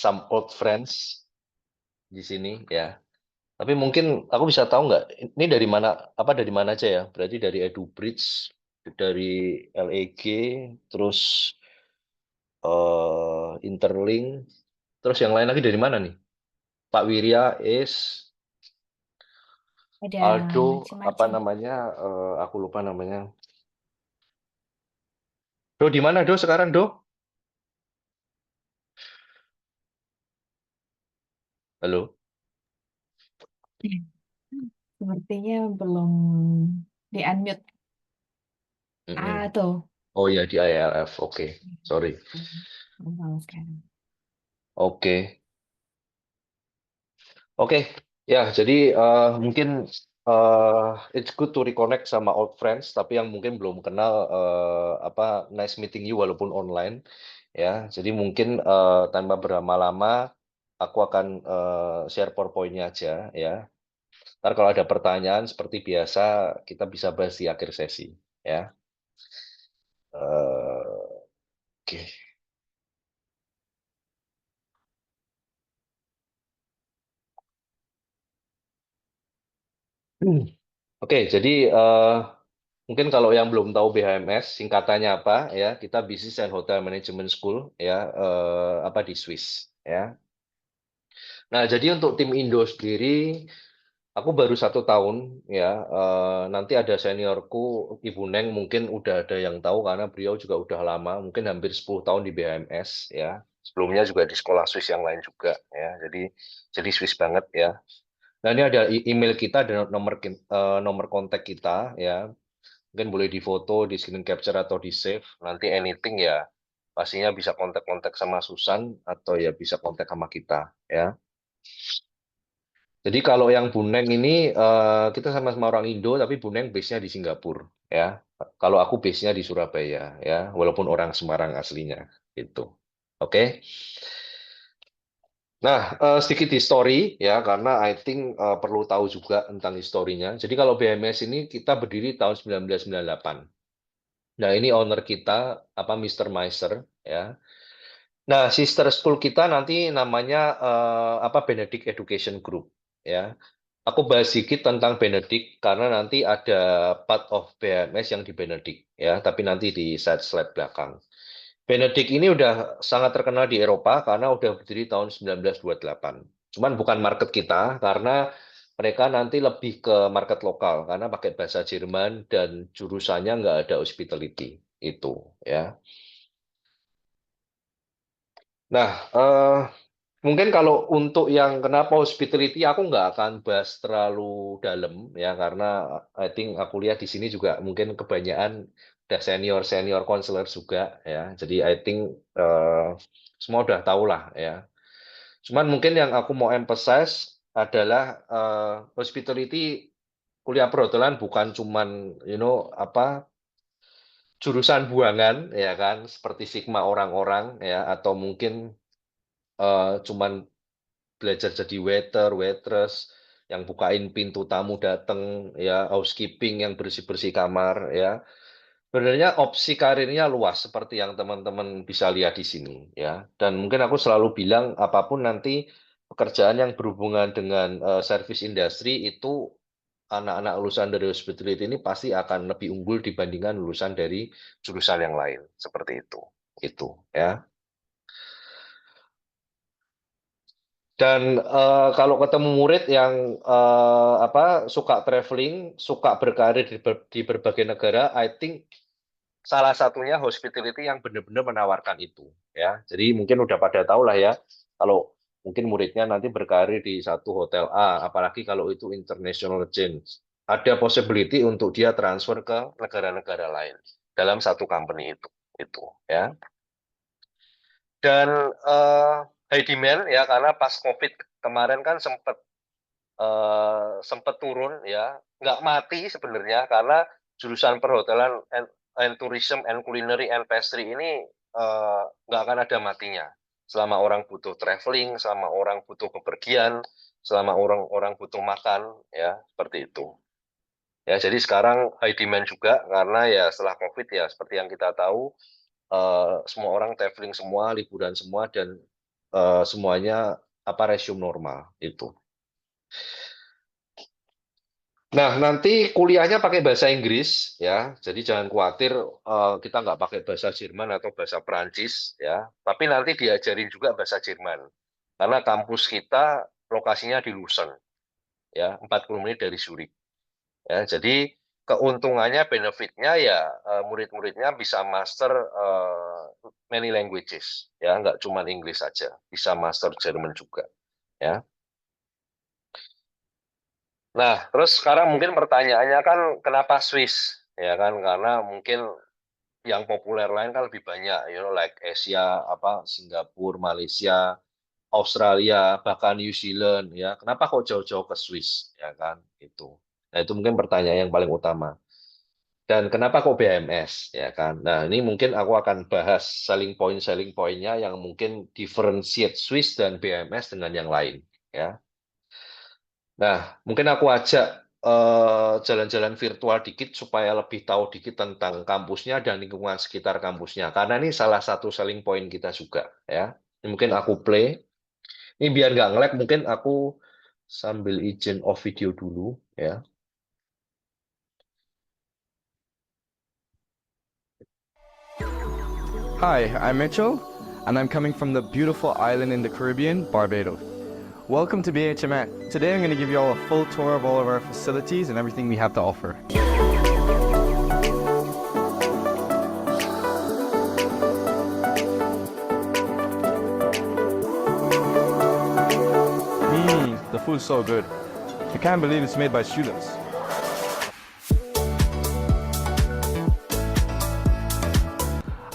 some old friends di sini ya. Tapi mungkin aku bisa tahu nggak, ini dari mana, dari mana aja ya? Berarti dari EduBridge, dari LEG, terus Interlink, terus yang lain lagi dari mana nih? Pak Wirya, Ada Aldo, apa macam-macam. namanya? Aku lupa namanya. Do di mana Do sekarang Do? Halo. Sepertinya belum di unmute. Mm-mm. Ah, tuh. Oh ya di ILF, oke, sorry. Belum sekarang. Oke, oke. Ya, jadi mungkin it's good to reconnect sama old friends, tapi yang mungkin belum kenal nice meeting you walaupun online. Ya, jadi mungkin tanpa berlama-lama, aku akan share PowerPoint-nya aja ya. Ntar kalau ada pertanyaan seperti biasa kita bisa bahas di akhir sesi ya. Oke. Oke, jadi mungkin kalau yang belum tahu BHMS singkatannya apa ya, kita Business and Hotel Management School ya, di Swiss ya. Nah, jadi untuk tim Indo sendiri, aku baru 1 tahun ya. Nanti ada seniorku Ibu Neng, mungkin udah ada yang tahu karena beliau juga udah lama, mungkin hampir 10 tahun di BHMS ya. Sebelumnya juga di sekolah Swiss yang lain juga ya. Jadi Swiss banget ya. Nah, ini ada email kita dan nomor kontak kita ya. Mungkin boleh difoto, di screen capture atau di save. Nanti anything ya pastinya bisa kontak-kontak sama Susan atau ya bisa kontak sama kita ya. Jadi kalau yang Buneng ini kita sama-sama orang Indo tapi Buneng base-nya di Singapura ya. Kalau aku base-nya di Surabaya ya, walaupun orang Semarang aslinya gitu. Oke. Nah, sedikit history ya, karena I think perlu tahu juga tentang historinya. Jadi kalau BMS ini kita berdiri tahun 1998. Nah, ini owner kita Mr. Meiser ya. Nah, sister school kita nanti namanya Benedict Education Group ya. Aku bahas sedikit tentang Benedict karena nanti ada part of BMS yang di Benedict ya, tapi nanti di slide belakang. Benedict ini udah sangat terkenal di Eropa karena udah berdiri tahun 1928. Cuman bukan market kita karena mereka nanti lebih ke market lokal karena pakai bahasa Jerman dan jurusannya nggak ada hospitality itu ya. Nah, mungkin kalau untuk yang kenapa hospitality aku nggak akan bahas terlalu dalam ya karena I think aku lihat di sini juga mungkin kebanyakan udah senior senior counselor juga ya. Jadi I think semua udah tahu lah ya. Cuman mungkin yang aku mau emphasize adalah hospitality kuliah perhotelan bukan cuman jurusan buangan ya kan seperti sigma orang-orang ya atau mungkin cuman belajar jadi waiter, waitress, yang bukain pintu tamu datang, ya housekeeping yang bersih-bersih kamar, ya. Sebenarnya opsi karirnya luas seperti yang teman-teman bisa lihat di sini, ya. Dan mungkin aku selalu bilang apapun nanti pekerjaan yang berhubungan dengan service industry itu anak-anak lulusan dari hospitality ini pasti akan lebih unggul dibandingkan lulusan dari jurusan yang lain, seperti itu. Itu, ya. Dan kalau ketemu murid yang suka traveling, suka berkarir di berbagai negara, I think salah satunya hospitality yang benar-benar menawarkan itu, ya. Jadi mungkin udah pada tahu lah ya, kalau mungkin muridnya nanti berkarir di satu hotel A, apalagi kalau itu international chain, ada possibility untuk dia transfer ke negara-negara lain dalam satu company itu, ya. Dan high demand ya karena pas COVID kemarin kan sempat turun ya, nggak mati sebenarnya karena jurusan perhotelan and tourism and culinary and pastry ini nggak akan ada matinya. Selama orang butuh traveling, selama orang butuh bepergian, selama orang-orang butuh makan, ya seperti itu. Ya, jadi sekarang high demand juga karena ya setelah COVID ya seperti yang kita tahu semua orang traveling semua, liburan semua dan semuanya resume normal itu. Nah, nanti kuliahnya pakai bahasa Inggris ya, jadi jangan khawatir kita nggak pakai bahasa Jerman atau bahasa Perancis ya, tapi nanti diajarin juga bahasa Jerman karena kampus kita lokasinya di Lucerne ya, 40 menit dari Zurich ya. Jadi keuntungannya, benefitnya ya murid-muridnya bisa master many languages ya, nggak cuma Inggris saja, bisa master Jerman juga ya. Nah, terus sekarang mungkin pertanyaannya kan kenapa Swiss? Ya kan, karena mungkin yang populer lain kan lebih banyak, like Asia, Singapura, Malaysia, Australia, bahkan New Zealand, ya. Kenapa kok jauh-jauh ke Swiss, ya kan? Itu. Nah, itu mungkin pertanyaan yang paling utama. Dan kenapa kok BMS, ya kan? Nah, ini mungkin aku akan bahas selling point-nya yang mungkin differentiate Swiss dan BMS dengan yang lain, ya. Nah, mungkin aku ajak jalan-jalan virtual dikit supaya lebih tahu dikit tentang kampusnya dan lingkungan sekitar kampusnya. Karena ini salah satu selling point kita juga, ya. Ini mungkin aku play. Ini biar nggak nge-lag, mungkin aku sambil izin off video dulu, ya. Hi, I'm Mitchell, and I'm coming from the beautiful island in the Caribbean, Barbados. Welcome to BHMS. Today I'm going to give you all a full tour of all of our facilities and everything we have to offer. The food's so good. I can't believe it's made by students.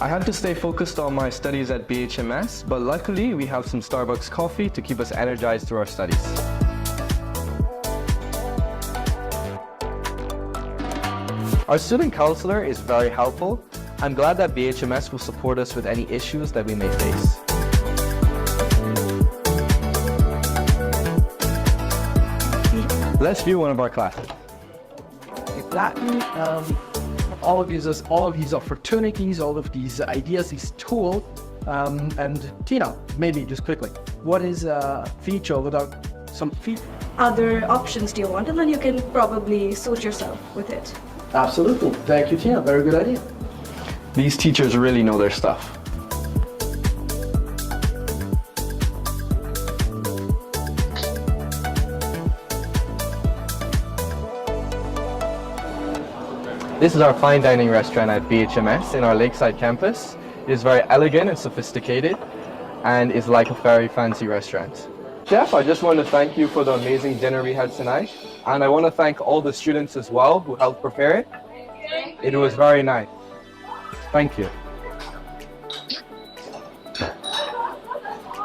I had to stay focused on my studies at BHMS, but luckily we have some Starbucks coffee to keep us energized through our studies. Our student counselor is very helpful. I'm glad that BHMS will support us with any issues that we may face. Let's view one of our classes. Latin, all of these opportunities, all of these ideas, these tools. And Tina, maybe just quickly, what is a feature without some feature? Other options do you want, and then you can probably suit yourself with it. Absolutely. Thank you, Tina. Very good idea. These teachers really know their stuff. This is our fine dining restaurant at BHMS in our Lakeside campus. It is very elegant and sophisticated and is like a very fancy restaurant. Chef, I just want to thank you for the amazing dinner we had tonight, and I want to thank all the students as well who helped prepare it. It was very nice. Thank you.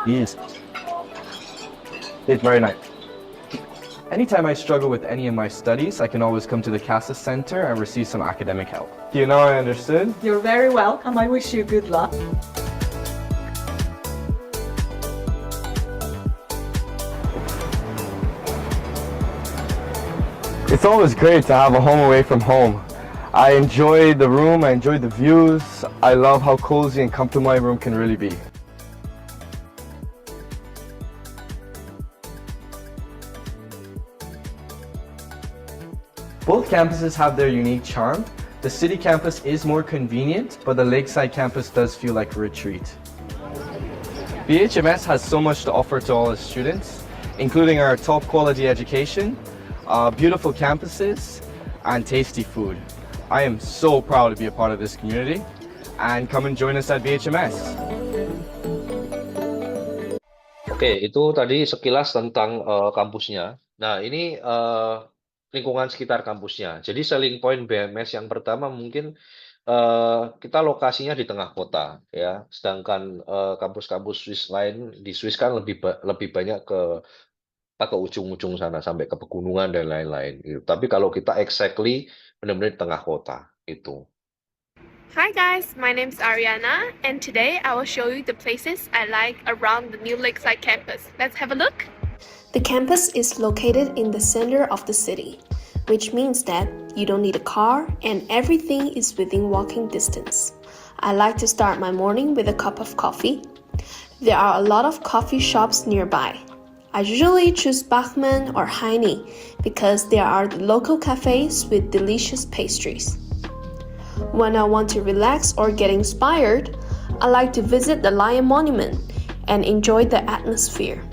Yes. It's very nice. Anytime I struggle with any of my studies, I can always come to the CASA Center and receive some academic help. Do you know I understood? You're very welcome. I wish you good luck. It's always great to have a home away from home. I enjoy the room, I enjoy the views. I love how cozy and comfortable my room can really be. Both campuses have their unique charm. The city campus is more convenient, but the Lakeside campus does feel like a retreat. BHMS has so much to offer to all its students, including our top quality education, beautiful campuses, and tasty food. I am so proud to be a part of this community, and come and join us at BHMS. Oke, itu tadi sekilas tentang kampusnya. Nah, ini lingkungan sekitar kampusnya. Jadi selling point BMS yang pertama mungkin kita lokasinya di tengah kota, ya. Sedangkan kampus-kampus Swiss lain di Swiss kan lebih banyak ke ujung-ujung sana sampai ke pegunungan dan lain-lain. Gitu. Tapi kalau kita exactly benar-benar di tengah kota itu. Hi guys, my name is Ariana, and today I will show you the places I like around the new Lakeside campus. Let's have a look. The campus is located in the center of the city, which means that you don't need a car and everything is within walking distance. I like to start my morning with a cup of coffee. There are a lot of coffee shops nearby. I usually choose Bachmann or Heine because there are the local cafes with delicious pastries. When I want to relax or get inspired, I like to visit the Lion Monument and enjoy the atmosphere.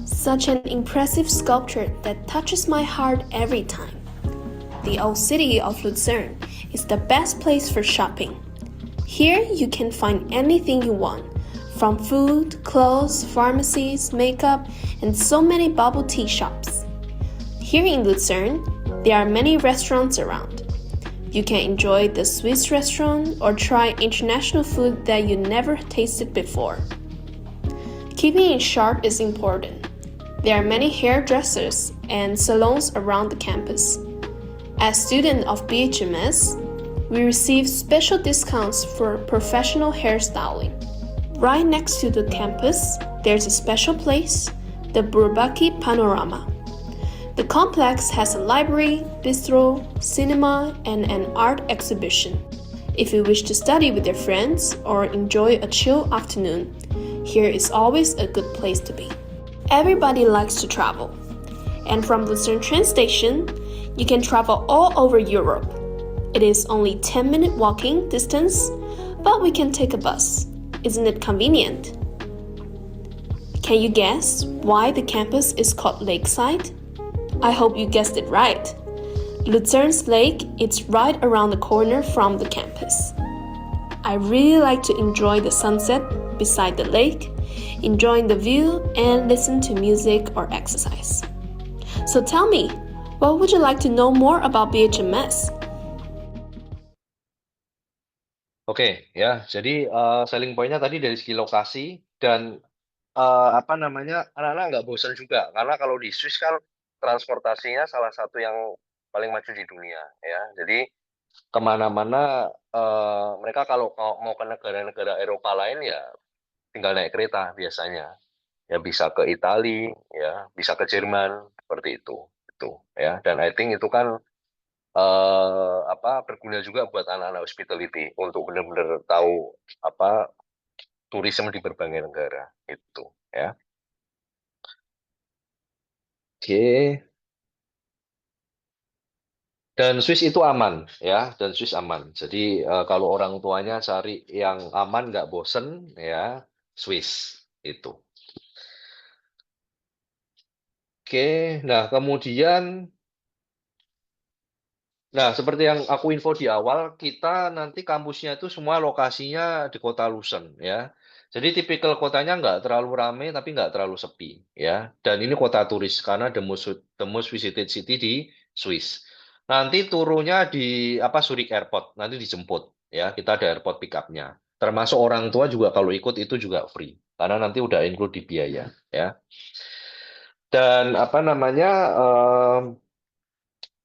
Such an impressive sculpture that touches my heart every time. The old city of Lucerne is the best place for shopping. Here you can find anything you want, from food, clothes, pharmacies, makeup, and so many bubble tea shops. Here in Lucerne, there are many restaurants around. You can enjoy the Swiss restaurant or try international food that you never tasted before. Keeping it sharp is important. There are many hairdressers and salons around the campus. As students of BHMS, we receive special discounts for professional hairstyling. Right next to the campus, there's a special place, the Bourbaki Panorama. The complex has a library, bistro, cinema, and an art exhibition. If you wish to study with your friends or enjoy a chill afternoon, here is always a good place to be. Everybody likes to travel, and from Lucerne train station, you can travel all over Europe. It is only 10-minute walking distance, but we can take a bus. Isn't it convenient? Can you guess why the campus is called Lakeside? I hope you guessed it right. Lucerne's lake is right around the corner from the campus. I really like to enjoy the sunset beside the lake, enjoying the view, and listen to music or exercise. So tell me, what would you like to know more about BHMS? Oke, ya. Jadi selling point-nya tadi dari segi lokasi dan apa namanya, anak-anak nggak bosan juga karena kalau di Swiss kan transportasinya salah satu yang paling maju di dunia, ya. Jadi kemana-mana mereka kalau mau ke negara-negara Eropa lain ya tinggal naik kereta biasanya. Ya bisa ke Italia, ya bisa ke Jerman seperti itu, ya. Dan I think itu kan berguna juga buat anak-anak hospitality untuk benar-benar tahu turisme di berbagai negara itu, ya. Oke. Dan Swiss itu aman, ya. Dan Swiss aman. Jadi kalau orang tuanya cari yang aman nggak bosen, ya Swiss itu. Oke. Nah kemudian. Nah, seperti yang aku info di awal, kita nanti kampusnya itu semua lokasinya di kota Lucerne, ya. Jadi tipikal kotanya nggak terlalu ramai, tapi nggak terlalu sepi, ya. Dan ini kota turis, karena the most visited city di Swiss. Nanti turunnya di Zurich Airport, nanti dijemput, ya. Kita ada airport pick-up-nya. Termasuk orang tua juga kalau ikut itu juga free, karena nanti udah include di biaya, ya. Dan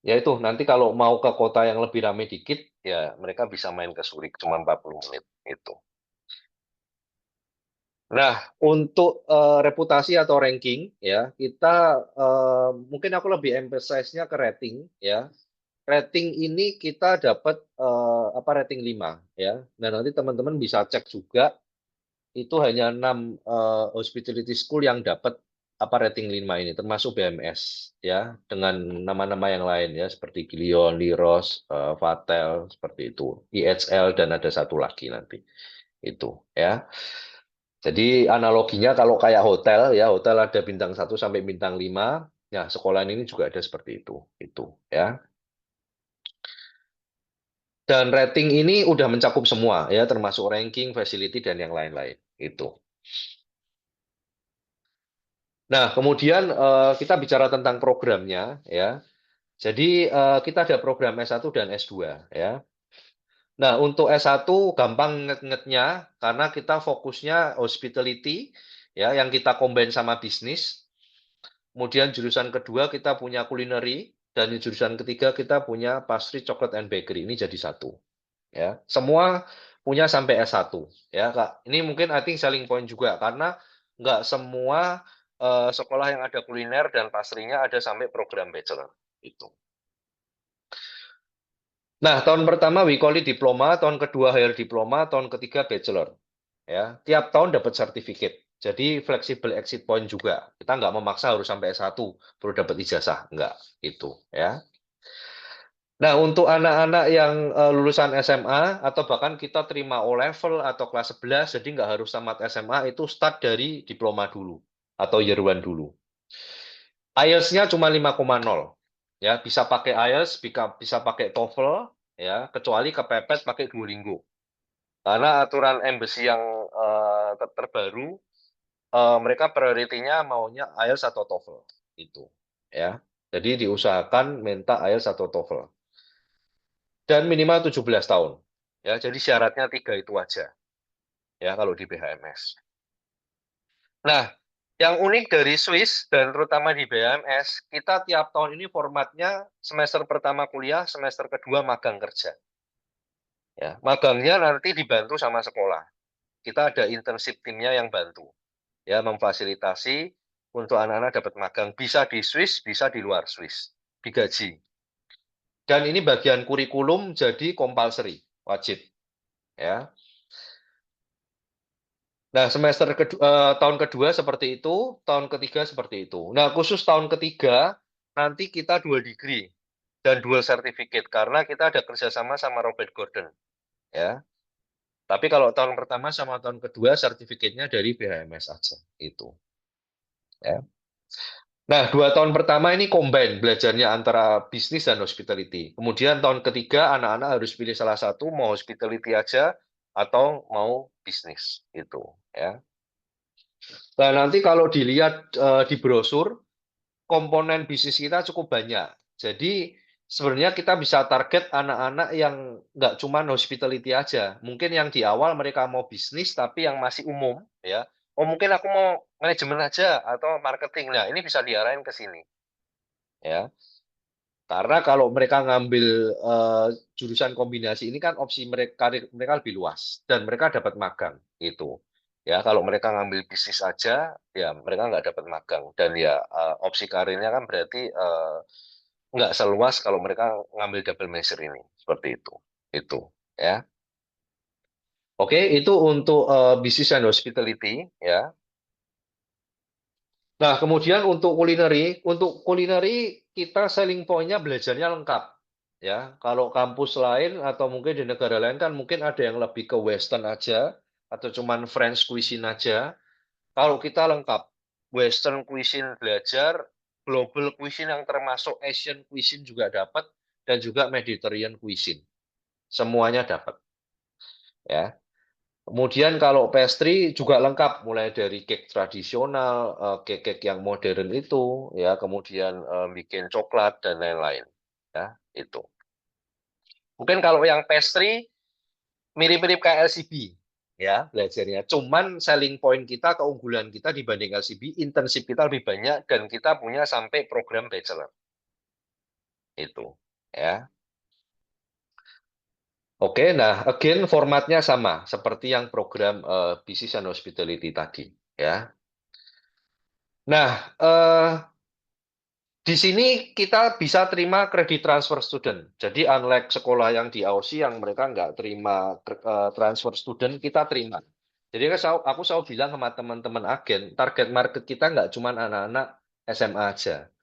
ya itu, nanti kalau mau ke kota yang lebih ramai dikit, ya mereka bisa main ke Zurich, cuma 40 menit, itu. Nah, untuk reputasi atau ranking, ya kita mungkin aku lebih emphasize-nya ke rating, ya. Rating ini kita dapat rating 5, ya. Dan nanti teman-teman bisa cek juga, itu hanya 6 hospitality school yang dapat rating 5 ini, termasuk BMS, ya, dengan nama-nama yang lain, ya, seperti Gilion, Liros, Vatel, seperti itu, IHL, dan ada satu lagi nanti, itu, ya. Jadi analoginya kalau kayak hotel, ya, hotel ada bintang 1 sampai bintang 5, ya, sekolah ini juga ada seperti itu, ya. Dan rating ini udah mencakup semua, ya, termasuk ranking, facility, dan yang lain-lain, itu. Nah, kemudian kita bicara tentang programnya, ya. Jadi kita ada program S1 dan S2, ya. Nah, untuk S1 gampang nget-ngetnya karena kita fokusnya hospitality, ya, yang kita combine sama bisnis. Kemudian jurusan kedua kita punya culinary, dan jurusan ketiga kita punya pastry, chocolate, and bakery. Ini jadi satu, ya. Semua punya sampai S1, ya, Kak. Ini mungkin I think selling point juga karena nggak semua sekolah yang ada kuliner dan pastrinya ada sampai program bachelor itu. Nah, tahun pertama we call it diploma, tahun kedua higher diploma, tahun ketiga bachelor, ya. Tiap tahun dapat sertifikat, Jadi fleksibel exit point juga. Kita nggak memaksa harus sampai S1 baru dapat ijazah, nggak itu ya. Nah, untuk anak-anak yang lulusan SMA atau bahkan kita terima O level atau kelas 11, jadi nggak harus tamat SMA, itu start dari diploma dulu atau year one dulu. IELTS-nya cuma 5,0. Ya, bisa pakai IELTS, bisa pakai TOEFL, ya, kecuali kepepet pakai Duolingo. Karena aturan embassy yang terbaru, mereka prioritinya maunya IELTS atau TOEFL itu, ya. Jadi diusahakan minta IELTS atau TOEFL. Dan minimal 17 tahun. Ya, jadi syaratnya 3 itu aja. Ya, kalau di BHMS. Nah, yang unik dari Swiss dan terutama di BHMS, kita tiap tahun ini formatnya semester pertama kuliah, semester kedua magang kerja. Ya, magangnya nanti dibantu sama sekolah. Kita ada internship timnya yang bantu. Ya, memfasilitasi untuk anak-anak dapat magang, bisa di Swiss, bisa di luar Swiss, digaji. Dan ini bagian kurikulum jadi compulsory, wajib. Ya. Nah, tahun kedua seperti itu, tahun ketiga seperti itu. Nah, khusus tahun ketiga nanti kita dual degree dan dual certificate karena kita ada kerjasama sama Robert Gordon. Ya. Tapi kalau tahun pertama sama tahun kedua sertifikatnya dari BHMS aja itu. Ya. Nah, 2 tahun pertama ini combine belajarnya antara bisnis dan hospitality. Kemudian tahun ketiga anak-anak harus pilih salah satu, mau hospitality aja atau mau bisnis itu. Ya. Nah, nanti kalau dilihat di brosur, komponen bisnis kita cukup banyak. Jadi sebenarnya kita bisa target anak-anak yang nggak cuma hospitality aja. Mungkin yang di awal mereka mau bisnis tapi yang masih umum, ya. Oh mungkin aku mau manajemen aja atau marketing. Nah ini bisa diarahin ke sini, ya. Karena kalau mereka ngambil jurusan kombinasi ini kan opsi karir mereka lebih luas dan mereka dapat magang itu. Ya, kalau mereka ngambil bisnis aja, ya mereka nggak dapat magang dan ya opsi karirnya kan berarti nggak seluas kalau mereka ngambil double major ini seperti itu, ya. Oke, itu untuk bisnis dan hospitality, ya. Nah, kemudian untuk kulineri kita selling point-nya belajarnya lengkap. Ya, kalau kampus lain atau mungkin di negara lain kan mungkin ada yang lebih ke Western aja atau cuman French cuisine aja. Kalau kita lengkap, Western cuisine belajar, global cuisine yang termasuk Asian cuisine juga dapat dan juga Mediterranean cuisine. Semuanya dapat. Ya. Kemudian kalau pastry juga lengkap, mulai dari cake tradisional, cake-cake yang modern itu, ya, kemudian bikin coklat dan lain-lain, ya, itu. Mungkin kalau yang pastry mirip-mirip kayak LCB, ya, belajarnya. Cuman selling point kita, keunggulan kita dibanding LCB, internship kita lebih banyak dan kita punya sampai program bachelor, itu, ya. Oke, nah, again formatnya sama seperti yang program Business and Hospitality tadi, ya. Nah, di sini kita bisa terima kredit transfer student. Jadi unlike sekolah yang di Aussie yang mereka nggak terima transfer student, kita terima. Jadi aku selalu bilang sama teman-teman agen, target market kita nggak cuma anak-anak SMA aja.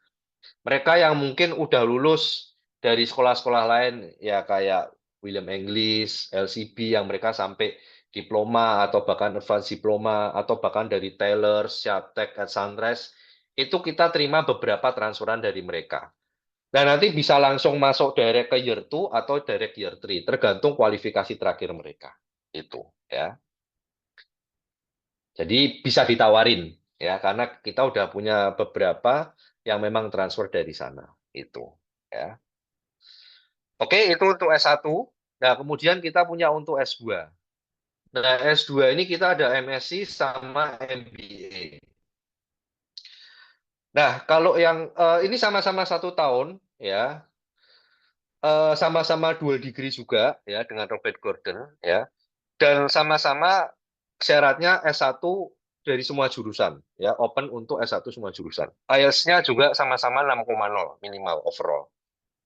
Mereka yang mungkin udah lulus dari sekolah-sekolah lain, ya kayak William English, LCB, yang mereka sampai diploma atau bahkan advanced diploma, atau bahkan dari Taylor, Shatec, Sunrise, itu kita terima beberapa transferan dari mereka. Nah, nanti bisa langsung masuk direct ke year 2 atau direct year 3, tergantung kualifikasi terakhir mereka. Itu, ya. Jadi bisa ditawarin, ya, karena kita udah punya beberapa yang memang transfer dari sana. Itu, ya. Oke, itu untuk S1. Nah, kemudian kita punya untuk S2. Nah, S2 ini kita ada MSc sama MBA. Nah, kalau yang ini sama-sama 1 tahun, ya, sama-sama dual degree juga, ya, dengan Robert Gordon, ya, dan sama-sama syaratnya S1 dari semua jurusan, ya, open untuk S1 semua jurusan. IELTS-nya juga sama-sama 6,0 minimal overall.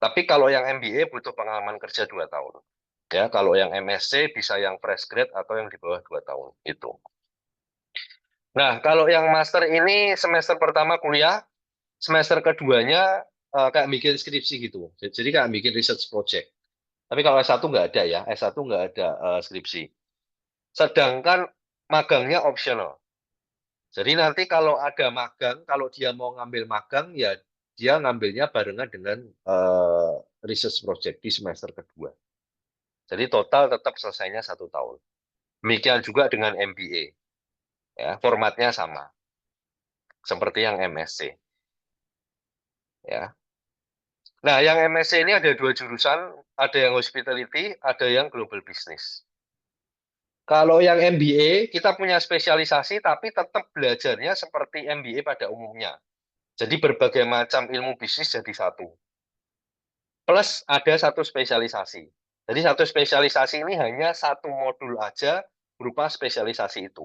Tapi kalau yang MBA butuh pengalaman kerja 2 tahun. Ya, kalau yang MSc bisa yang fresh grade atau yang di bawah 2 tahun itu. Nah, kalau yang master ini semester pertama kuliah, semester keduanya kayak bikin skripsi gitu. Jadi kayak bikin research project. Tapi kalau S1 nggak ada ya, S1 nggak ada skripsi. Sedangkan magangnya optional. Jadi nanti kalau ada magang, kalau dia mau ngambil magang, ya dia ngambilnya barengan dengan research project di semester kedua. Jadi total tetap selesainya 1 tahun. Demikian juga dengan MBA. Ya, formatnya sama. Seperti yang MSc. Ya. Nah, yang MSc ini ada 2 jurusan, ada yang hospitality, ada yang global business. Kalau yang MBA, kita punya spesialisasi, tapi tetap belajarnya seperti MBA pada umumnya. Jadi berbagai macam ilmu bisnis jadi satu. Plus ada satu spesialisasi. Jadi satu spesialisasi ini hanya satu modul aja berupa spesialisasi itu.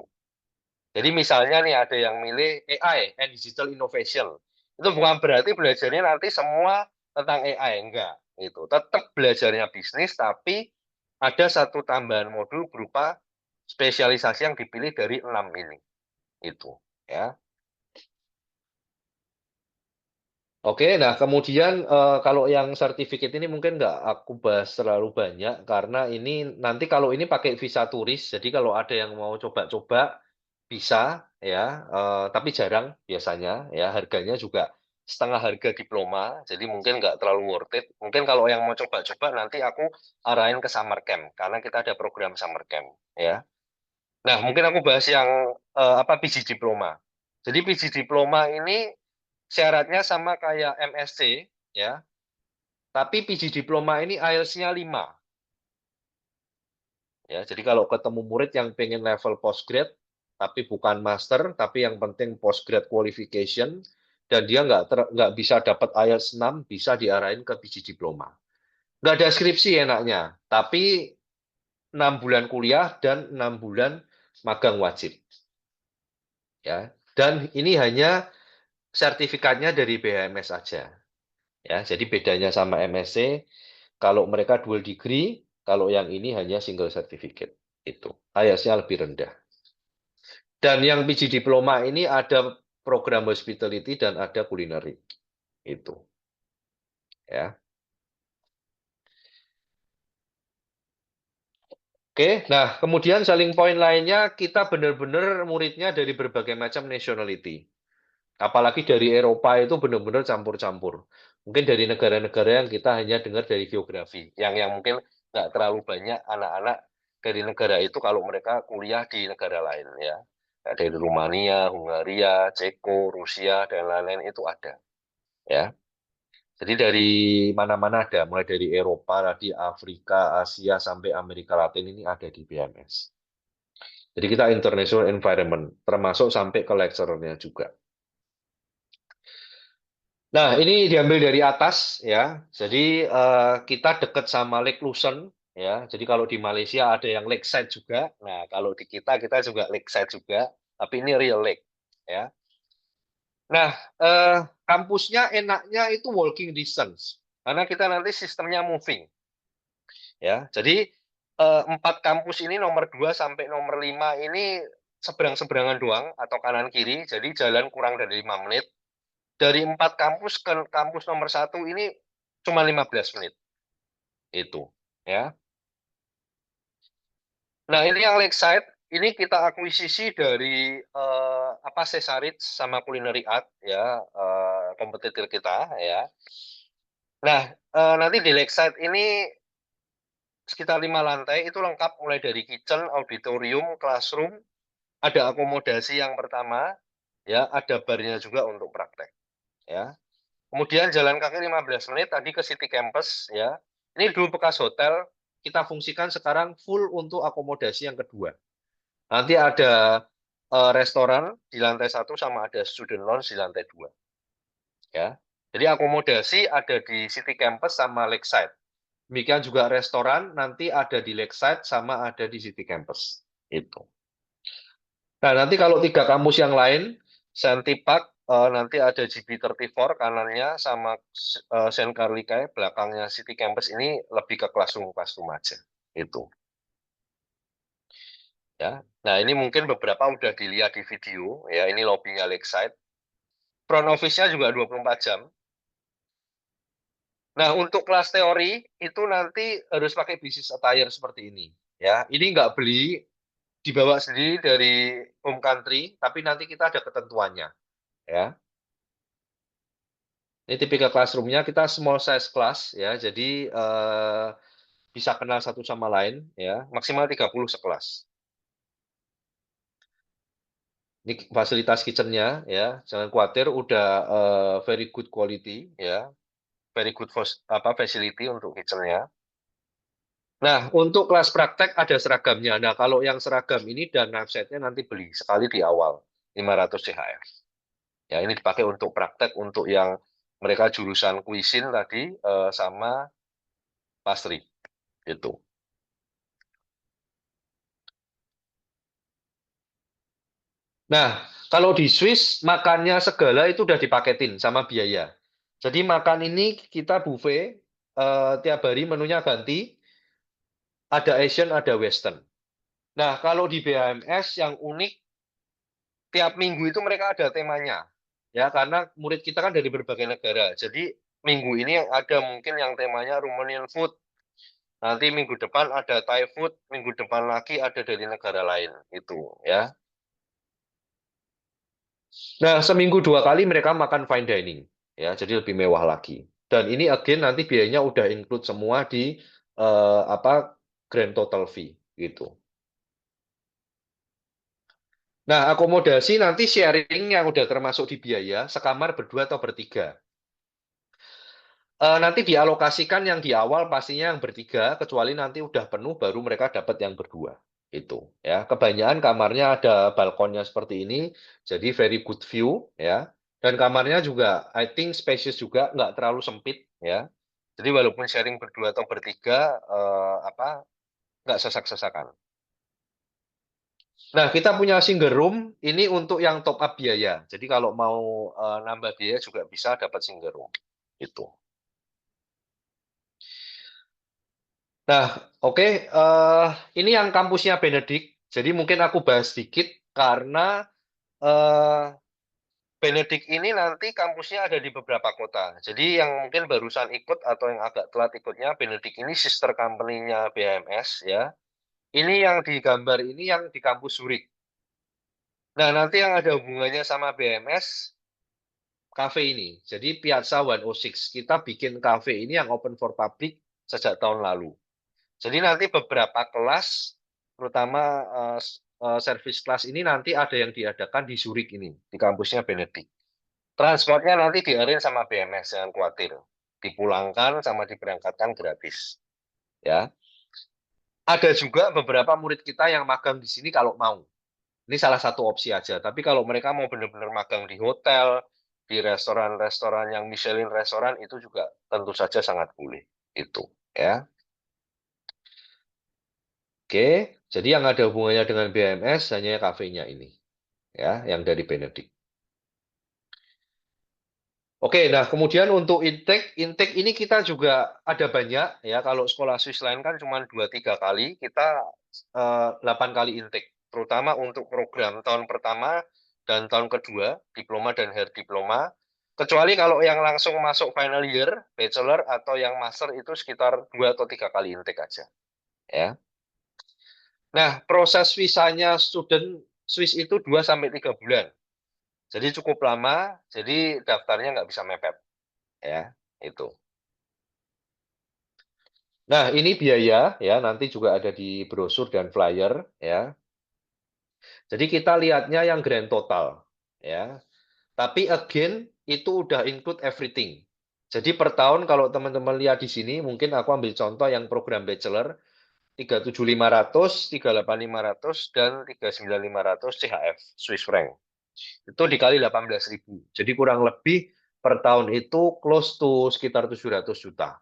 Jadi misalnya nih ada yang milih AI and Digital Innovation. Itu bukan berarti belajarnya nanti semua tentang AI, enggak. Itu tetap belajarnya bisnis, tapi ada satu tambahan modul berupa spesialisasi yang dipilih dari 6 ini. Itu, ya. Oke, nah kemudian kalau yang sertifikat ini mungkin nggak aku bahas terlalu banyak karena ini nanti kalau ini pakai visa turis, jadi kalau ada yang mau coba-coba bisa ya, tapi jarang biasanya ya harganya juga setengah harga diploma, jadi mungkin nggak terlalu worth it. Mungkin kalau yang mau coba-coba nanti aku arahin ke summer camp karena kita ada program summer camp ya. Nah mungkin aku bahas yang PG diploma. Jadi PG diploma ini syaratnya sama kayak MSc ya, tapi PG diploma ini IELTS-nya 5. Ya, jadi kalau ketemu murid yang pengen level postgrad tapi bukan master, tapi yang penting postgrad qualification dan dia nggak bisa dapat IELTS 6, bisa diarahin ke PG diploma. Nggak ada skripsi enaknya, tapi 6 bulan kuliah dan 6 bulan magang wajib. Ya, dan ini hanya sertifikatnya dari BHMS saja. Ya, jadi bedanya sama MSc, kalau mereka dual degree, kalau yang ini hanya single certificate. Itu IELTS-nya lebih rendah. Dan yang PG diploma ini ada program hospitality dan ada culinary. Itu. Ya. Oke, nah kemudian selling point lainnya kita benar-benar muridnya dari berbagai macam nationality. Apalagi dari Eropa itu benar-benar campur-campur. Mungkin dari negara-negara yang kita hanya dengar dari geografi, yang mungkin nggak terlalu banyak anak-anak dari negara itu kalau mereka kuliah di negara lain ya. Kayak dari Rumania, Hungaria, Ceko, Rusia dan lain-lain itu ada. Ya. Jadi dari mana-mana ada, mulai dari Eropa, tadi Afrika, Asia sampai Amerika Latin ini ada di BMS. Jadi kita international environment, termasuk sampai ke lecturer-nya juga. Nah, ini diambil dari atas ya. Jadi kita dekat sama Lake Lucerne ya. Jadi kalau di Malaysia ada yang lakeside juga. Nah, kalau di kita juga lakeside juga, tapi ini real lake ya. Nah, kampusnya enaknya itu walking distance. Karena kita nanti sistemnya moving. Ya. Jadi 4 kampus ini nomor 2 sampai nomor 5 ini seberang-seberangan doang atau kanan kiri. Jadi jalan kurang dari 5 menit. Dari 4 kampus ke kampus nomor 1 ini cuma 15 menit. Itu, ya. Nah, ini yang Lakeside, ini kita akuisisi dari Cesarit sama Culinary Art ya, kompetitor kita ya. Nah, nanti di Lakeside ini sekitar 5 lantai itu lengkap mulai dari kitchen, auditorium, classroom, ada akomodasi yang pertama ya, ada barnya juga untuk praktek ya. Kemudian jalan kaki 15 menit tadi ke City Campus ya. Ini dulu bekas hotel, kita fungsikan sekarang full untuk akomodasi yang kedua. Nanti ada restoran di lantai 1 sama ada student lounge di lantai 2. Ya. Jadi akomodasi ada di City Campus sama Lakeside. Demikian juga restoran nanti ada di Lakeside sama ada di City Campus. Itu. Nah, nanti kalau 3 kampus yang lain, Senti Park, nanti ada GB34 kanannya sama Saint Carlicae belakangnya City Campus ini lebih ke classroom aja. Itu. Ya. Nah, ini mungkin beberapa udah dilihat di video, ya. Ini lobbynya Lakeside. Front office-nya juga 24 jam. Nah, untuk kelas teori itu nanti harus pakai business attire seperti ini, ya. Ini nggak beli, dibawa sendiri dari home country, tapi nanti kita ada ketentuannya, ya. Ini tipikal classroom-nya, kita small size class, ya. Jadi bisa kenal satu sama lain, ya. Maksimal 30 sekelas. Ini fasilitas kitchen-nya, ya. Jangan khawatir, udah very good quality, ya. Very good facility untuk kitchen-nya. Nah, untuk kelas praktek ada seragamnya. Nah, kalau yang seragam ini dan knapsack-nya nanti beli sekali di awal, 500 CHF. Ya, ini dipakai untuk praktek untuk yang mereka jurusan cuisine tadi sama pastry gitu. Nah, kalau di Swiss makannya segala itu udah dipaketin sama biaya. Jadi makan ini kita buffet tiap hari menunya ganti, ada Asian, ada Western. Nah, kalau di BHMS yang unik tiap minggu itu mereka ada temanya. Ya, karena murid kita kan dari berbagai negara. Jadi minggu ini ada mungkin yang temanya Romanian food. Nanti minggu depan ada Thai food, minggu depan lagi ada dari negara lain itu, ya. Nah, seminggu 2 kali mereka makan fine dining, ya. Jadi lebih mewah lagi. Dan ini again nanti biayanya udah include semua di grand total fee gitu. Nah, akomodasi nanti sharing yang udah termasuk di biaya, sekamar berdua atau bertiga. Nanti dialokasikan yang di awal pastinya yang bertiga, kecuali nanti udah penuh baru mereka dapat yang berdua. Itu ya. Kebanyakan kamarnya ada balkonnya seperti ini, jadi very good view ya. Dan kamarnya juga I think spacious juga, nggak terlalu sempit ya. Jadi walaupun sharing berdua atau bertiga nggak sesak-sesakan. Nah, kita punya single room ini untuk yang top up biaya. Jadi kalau mau nambah biaya juga bisa dapat single room. Itu. Nah, oke, ini yang kampusnya Benedict. Jadi mungkin aku bahas sedikit karena Benedict ini nanti kampusnya ada di beberapa kota. Jadi yang mungkin barusan ikut atau yang agak telat ikutnya, Benedict ini sister company-nya BHMS ya. Ini yang digambar ini yang di kampus Zurich. Nah, nanti yang ada hubungannya sama BHMS, cafe ini. Jadi Piazza 106, kita bikin cafe ini yang open for public sejak tahun lalu. Jadi nanti beberapa kelas, terutama service kelas ini nanti ada yang diadakan di Zurich ini, di kampusnya Benedict. Transportnya nanti diarin sama BMS, jangan khawatir. Dipulangkan sama diberangkatkan gratis. Ya. Ada juga beberapa murid kita yang magang di sini kalau mau. Ini salah satu opsi aja. Tapi kalau mereka mau benar-benar magang di hotel, di restoran-restoran yang Michelin restoran itu juga tentu saja sangat boleh. Itu, ya. Oke, jadi yang ada hubungannya dengan BMS hanya kafenya ini, ya, yang dari Benedict. Oke, nah kemudian untuk intake ini kita juga ada banyak, ya. Kalau sekolah Swiss lain kan cuma 2-3 kali, kita 8 kali intake, terutama untuk program tahun pertama dan tahun kedua, diploma dan higher diploma. Kecuali kalau yang langsung masuk final year, bachelor atau yang master itu sekitar 2 atau 3 kali intake aja, ya. Nah, proses visanya student Swiss itu 2-3 bulan. Jadi cukup lama, jadi daftarnya nggak bisa mepet. Ya, itu. Nah, ini biaya, ya, nanti juga ada di brosur dan flyer, ya. Jadi kita lihatnya yang grand total, ya. Tapi again, itu udah include everything. Jadi per tahun kalau teman-teman lihat di sini, mungkin aku ambil contoh yang program bachelor, 37.500, 38.500, dan 39.500 CHF, Swiss franc. Itu dikali 18.000. Jadi kurang lebih per tahun itu close to sekitar 700 juta.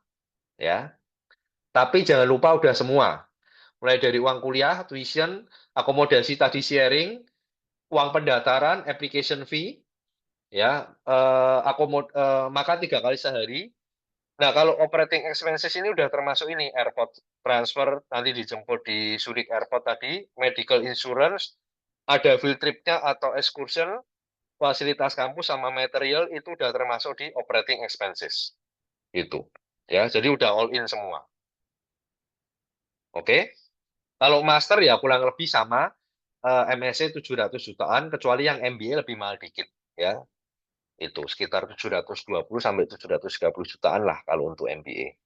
Ya. Tapi jangan lupa udah semua. Mulai dari uang kuliah, tuition, akomodasi tadi sharing, uang pendaftaran, application fee, ya, makan 3 kali sehari, Nah, kalau operating expenses ini udah termasuk ini, airport transfer, nanti dijemput di Zurich Airport tadi, medical insurance, ada field trip-nya atau excursion, fasilitas kampus sama material itu udah termasuk di operating expenses. Itu. Ya, jadi udah all in semua. Oke. Kalau master ya kurang lebih sama MSc 700 jutaan, kecuali yang MBA lebih mahal dikit ya. Itu sekitar 720 sampai 730 jutaan lah kalau untuk MBA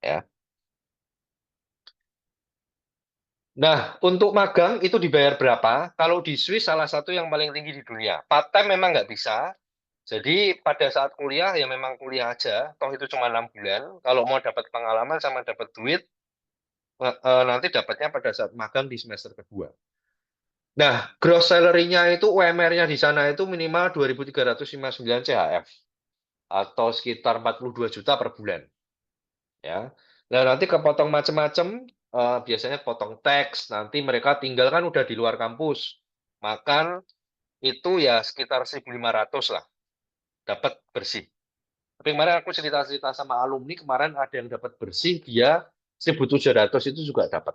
ya. Nah, untuk magang itu dibayar berapa? Kalau di Swiss salah satu yang paling tinggi di dunia. Part-time memang nggak bisa. Jadi pada saat kuliah ya memang kuliah aja. Toh itu cuma 6 bulan. Kalau mau dapat pengalaman sama dapat duit, nanti dapatnya pada saat magang di semester kedua. Nah, gross salary-nya itu UMR-nya di sana itu minimal 2.359 CHF atau sekitar 42 juta per bulan. Ya. Nah, nanti kepotong macam-macam, biasanya potong teks, nanti mereka tinggal kan udah di luar kampus. Makan itu ya sekitar 1.500 lah, dapat bersih. Tapi kemarin aku cerita-cerita sama alumni, kemarin ada yang dapat bersih, dia 1.700 itu juga dapat.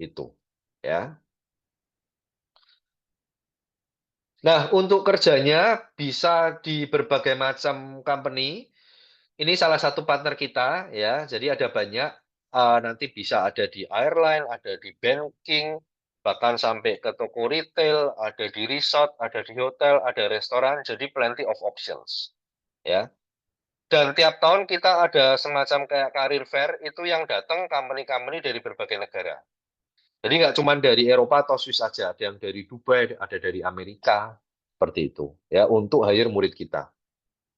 Itu. Ya. Nah, untuk kerjanya bisa di berbagai macam company. Ini salah satu partner kita ya. Jadi ada banyak nanti bisa ada di airline, ada di banking, bahkan sampai ke toko retail, ada di resort, ada di hotel, ada restoran. Jadi plenty of options. Ya. Dan tiap tahun kita ada semacam kayak career fair itu yang datang company-company dari berbagai negara. Jadi nggak cuma dari Eropa atau Swiss saja, ada yang dari Dubai, ada dari Amerika, seperti itu. Ya, untuk hire murid kita.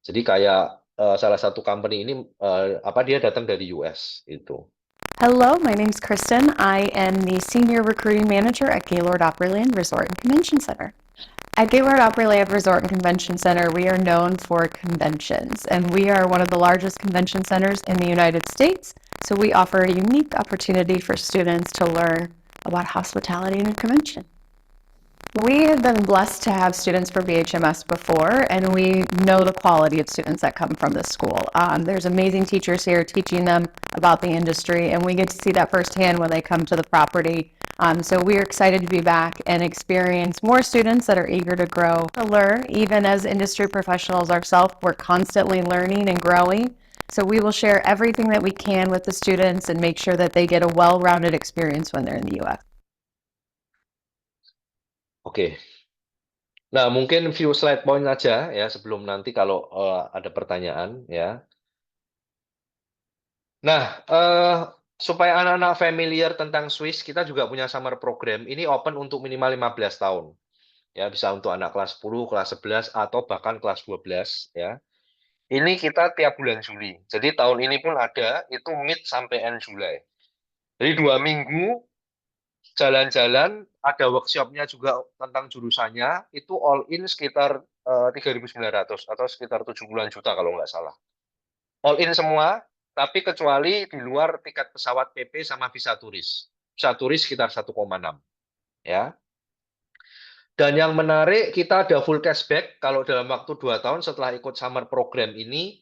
Jadi kayak salah satu company ini apa dia datang dari US itu. Hello, my name's Kristen. I am the Senior Recruiting Manager at Gaylord Opryland Resort and Convention Center. At Gaylord Opryland Resort and Convention Center, we are known for conventions, and we are one of the largest convention centers in the United States, so we offer a unique opportunity for students to learn about hospitality and convention. We have been blessed to have students for BHMS before, and we know the quality of students that come from this school. There's amazing teachers here teaching them about the industry, and we get to see that firsthand when they come to the property. So we're excited to be back and experience more students that are eager to grow, to learn. Even as industry professionals ourselves, we're constantly learning and growing. So we will share everything that we can with the students and make sure that they get a well-rounded experience when they're in the U.S. Oke. Nah, mungkin view slide point aja ya sebelum nanti kalau ada pertanyaan ya. Nah, supaya anak-anak familiar tentang Swiss, kita juga punya summer program. Ini open untuk minimal 15 tahun. Ya, bisa untuk anak kelas 10, kelas 11 atau bahkan kelas 12 ya. Ini kita tiap bulan Juli. Jadi tahun ini pun ada, itu mid sampai end Juli. Jadi 2 minggu jalan-jalan, ada workshop-nya juga tentang jurusannya, itu all in sekitar 3.900 atau sekitar 70-an juta kalau nggak salah. All in semua, tapi kecuali di luar tiket pesawat PP sama visa turis. Visa turis sekitar 1,6. Ya. Dan yang menarik, kita ada full cashback kalau dalam waktu 2 tahun setelah ikut summer program ini,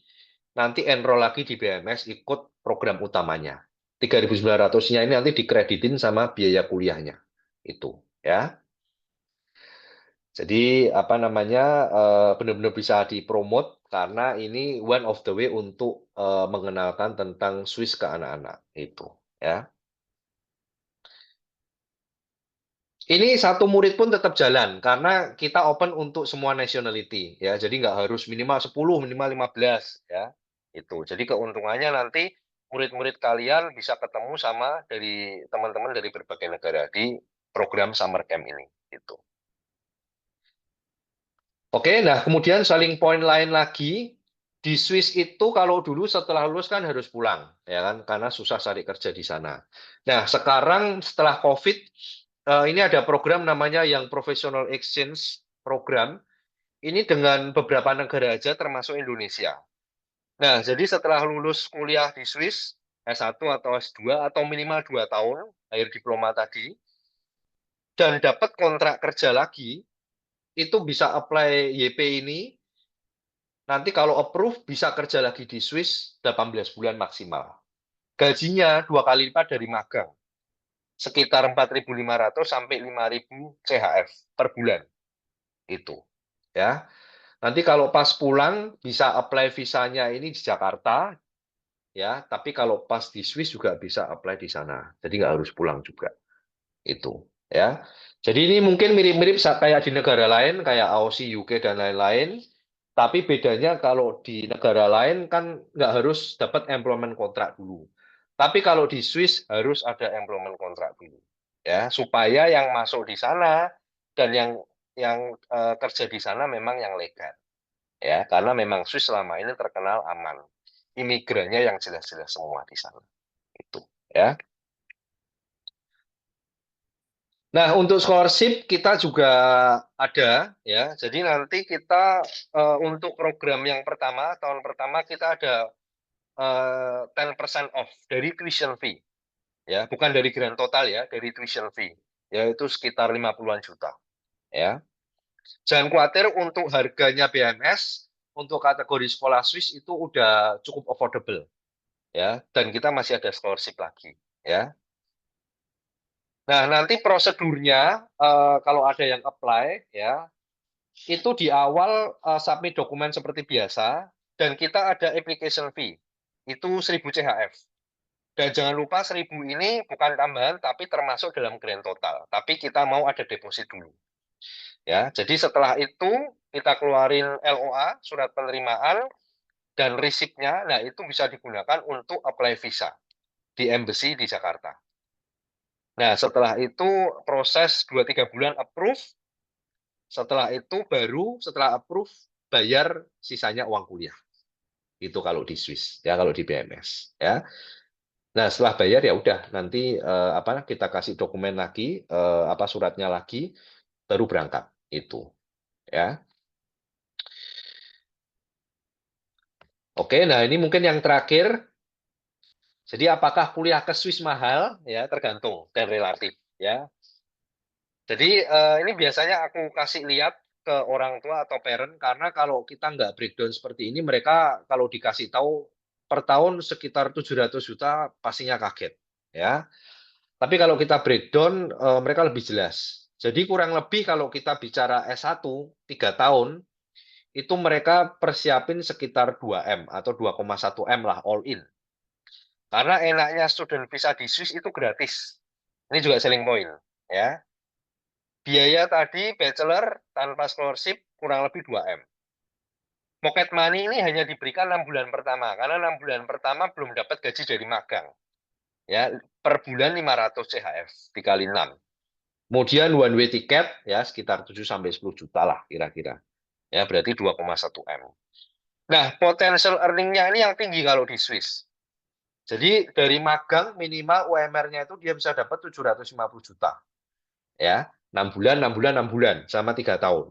nanti enroll lagi di BMS ikut program utamanya. 3.900-nya ini nanti dikreditin sama biaya kuliahnya. Itu, ya. Jadi, apa namanya, benar-benar bisa dipromot karena ini one of the way untuk mengenalkan tentang Swiss ke anak-anak. Itu, ya. Ini satu murid pun tetap jalan karena kita open untuk semua nationality ya. Jadi nggak harus minimal 10, minimal 15 ya. Itu. Jadi keuntungannya nanti murid-murid kalian bisa ketemu sama dari teman-teman dari berbagai negara di program summer camp ini gitu. Oke, nah kemudian selling point lain lagi di Swiss itu kalau dulu setelah lulus kan harus pulang ya kan karena susah cari kerja di sana. Nah, sekarang setelah Covid ini ada program namanya yang Professional Exchange Program. Ini dengan beberapa negara aja termasuk Indonesia. Nah, jadi setelah lulus kuliah di Swiss, S1 atau S2 atau minimal 2 tahun, akhir diploma tadi, dan dapat kontrak kerja lagi, itu bisa apply YP ini, nanti kalau approve bisa kerja lagi di Swiss 18 bulan maksimal. Gajinya 2 kali lipat dari magang. Sekitar 4.500 sampai 5.000 CHF per bulan. Itu. Ya. Nanti kalau pas pulang bisa apply visanya ini di Jakarta, ya. Tapi kalau pas di Swiss juga bisa apply di sana. Jadi nggak harus pulang juga. Itu. Ya. Jadi ini mungkin mirip-mirip kayak di negara lain, kayak Aussie, UK, dan lain-lain. Tapi bedanya kalau di negara lain kan nggak harus dapat employment kontrak dulu. Tapi kalau di Swiss harus ada employment kontrak dulu. Ya, supaya yang masuk di sana dan yang kerja di sana memang yang legal. Ya, karena memang Swiss selama ini terkenal aman. Imigrannya yang jelas-jelas semua di sana. Itu, ya. Nah, untuk scholarship kita juga ada, ya. Jadi nanti kita untuk program yang pertama, tahun pertama kita ada 10% off dari tuition fee. Ya, bukan dari grand total ya, dari tuition fee. Yaitu sekitar 50-an juta. Ya. Jangan khawatir untuk harganya BMS, untuk kategori sekolah Swiss itu udah cukup affordable. Ya, dan kita masih ada scholarship lagi. Ya. Nah, nanti prosedurnya kalau ada yang apply ya, itu di awal submit dokumen seperti biasa dan kita ada application fee. Itu 1.000 CHF. Dan jangan lupa 1.000 ini bukan tambahan tapi termasuk dalam grand total. Tapi kita mau ada deposit dulu. Ya, jadi setelah itu kita keluarin LOA, surat penerimaan dan resipnya. Nah, itu bisa digunakan untuk apply visa di embassy di Jakarta. Nah, setelah itu proses 2-3 bulan approve. Setelah itu baru setelah approve bayar sisanya uang kuliah. Itu kalau di Swiss, ya kalau di BMS, ya. Nah, setelah bayar ya udah nanti kita kasih dokumen lagi, suratnya lagi baru berangkat itu, ya. Oke, nah ini mungkin yang terakhir. Jadi apakah kuliah ke Swiss mahal? Ya, tergantung dan relatif, ya. Jadi ini biasanya aku kasih lihat ke orang tua atau parent karena kalau kita nggak breakdown seperti ini, mereka kalau dikasih tahu per tahun sekitar 700 juta pastinya kaget, ya. Tapi kalau kita breakdown mereka lebih jelas. Jadi kurang lebih kalau kita bicara S1 3 tahun itu mereka persiapin sekitar 2M atau 2,1M lah all in. Karena enaknya student visa di Swiss itu gratis. Ini juga selling point, ya. Biaya tadi bachelor tanpa scholarship kurang lebih 2M. Pocket money ini hanya diberikan 6 bulan pertama, karena 6 bulan pertama belum dapat gaji dari magang. Ya, per bulan 500 CHF dikali 6. Kemudian one way ticket ya sekitar 7-10 juta lah kira-kira. Ya, berarti 2,1M. Nah, potential earning-nya ini yang tinggi kalau di Swiss. Jadi dari magang minimal UMR-nya itu dia bisa dapat 750 juta. Ya, 6 bulan, 6 bulan, 6 bulan, sama 3 tahun.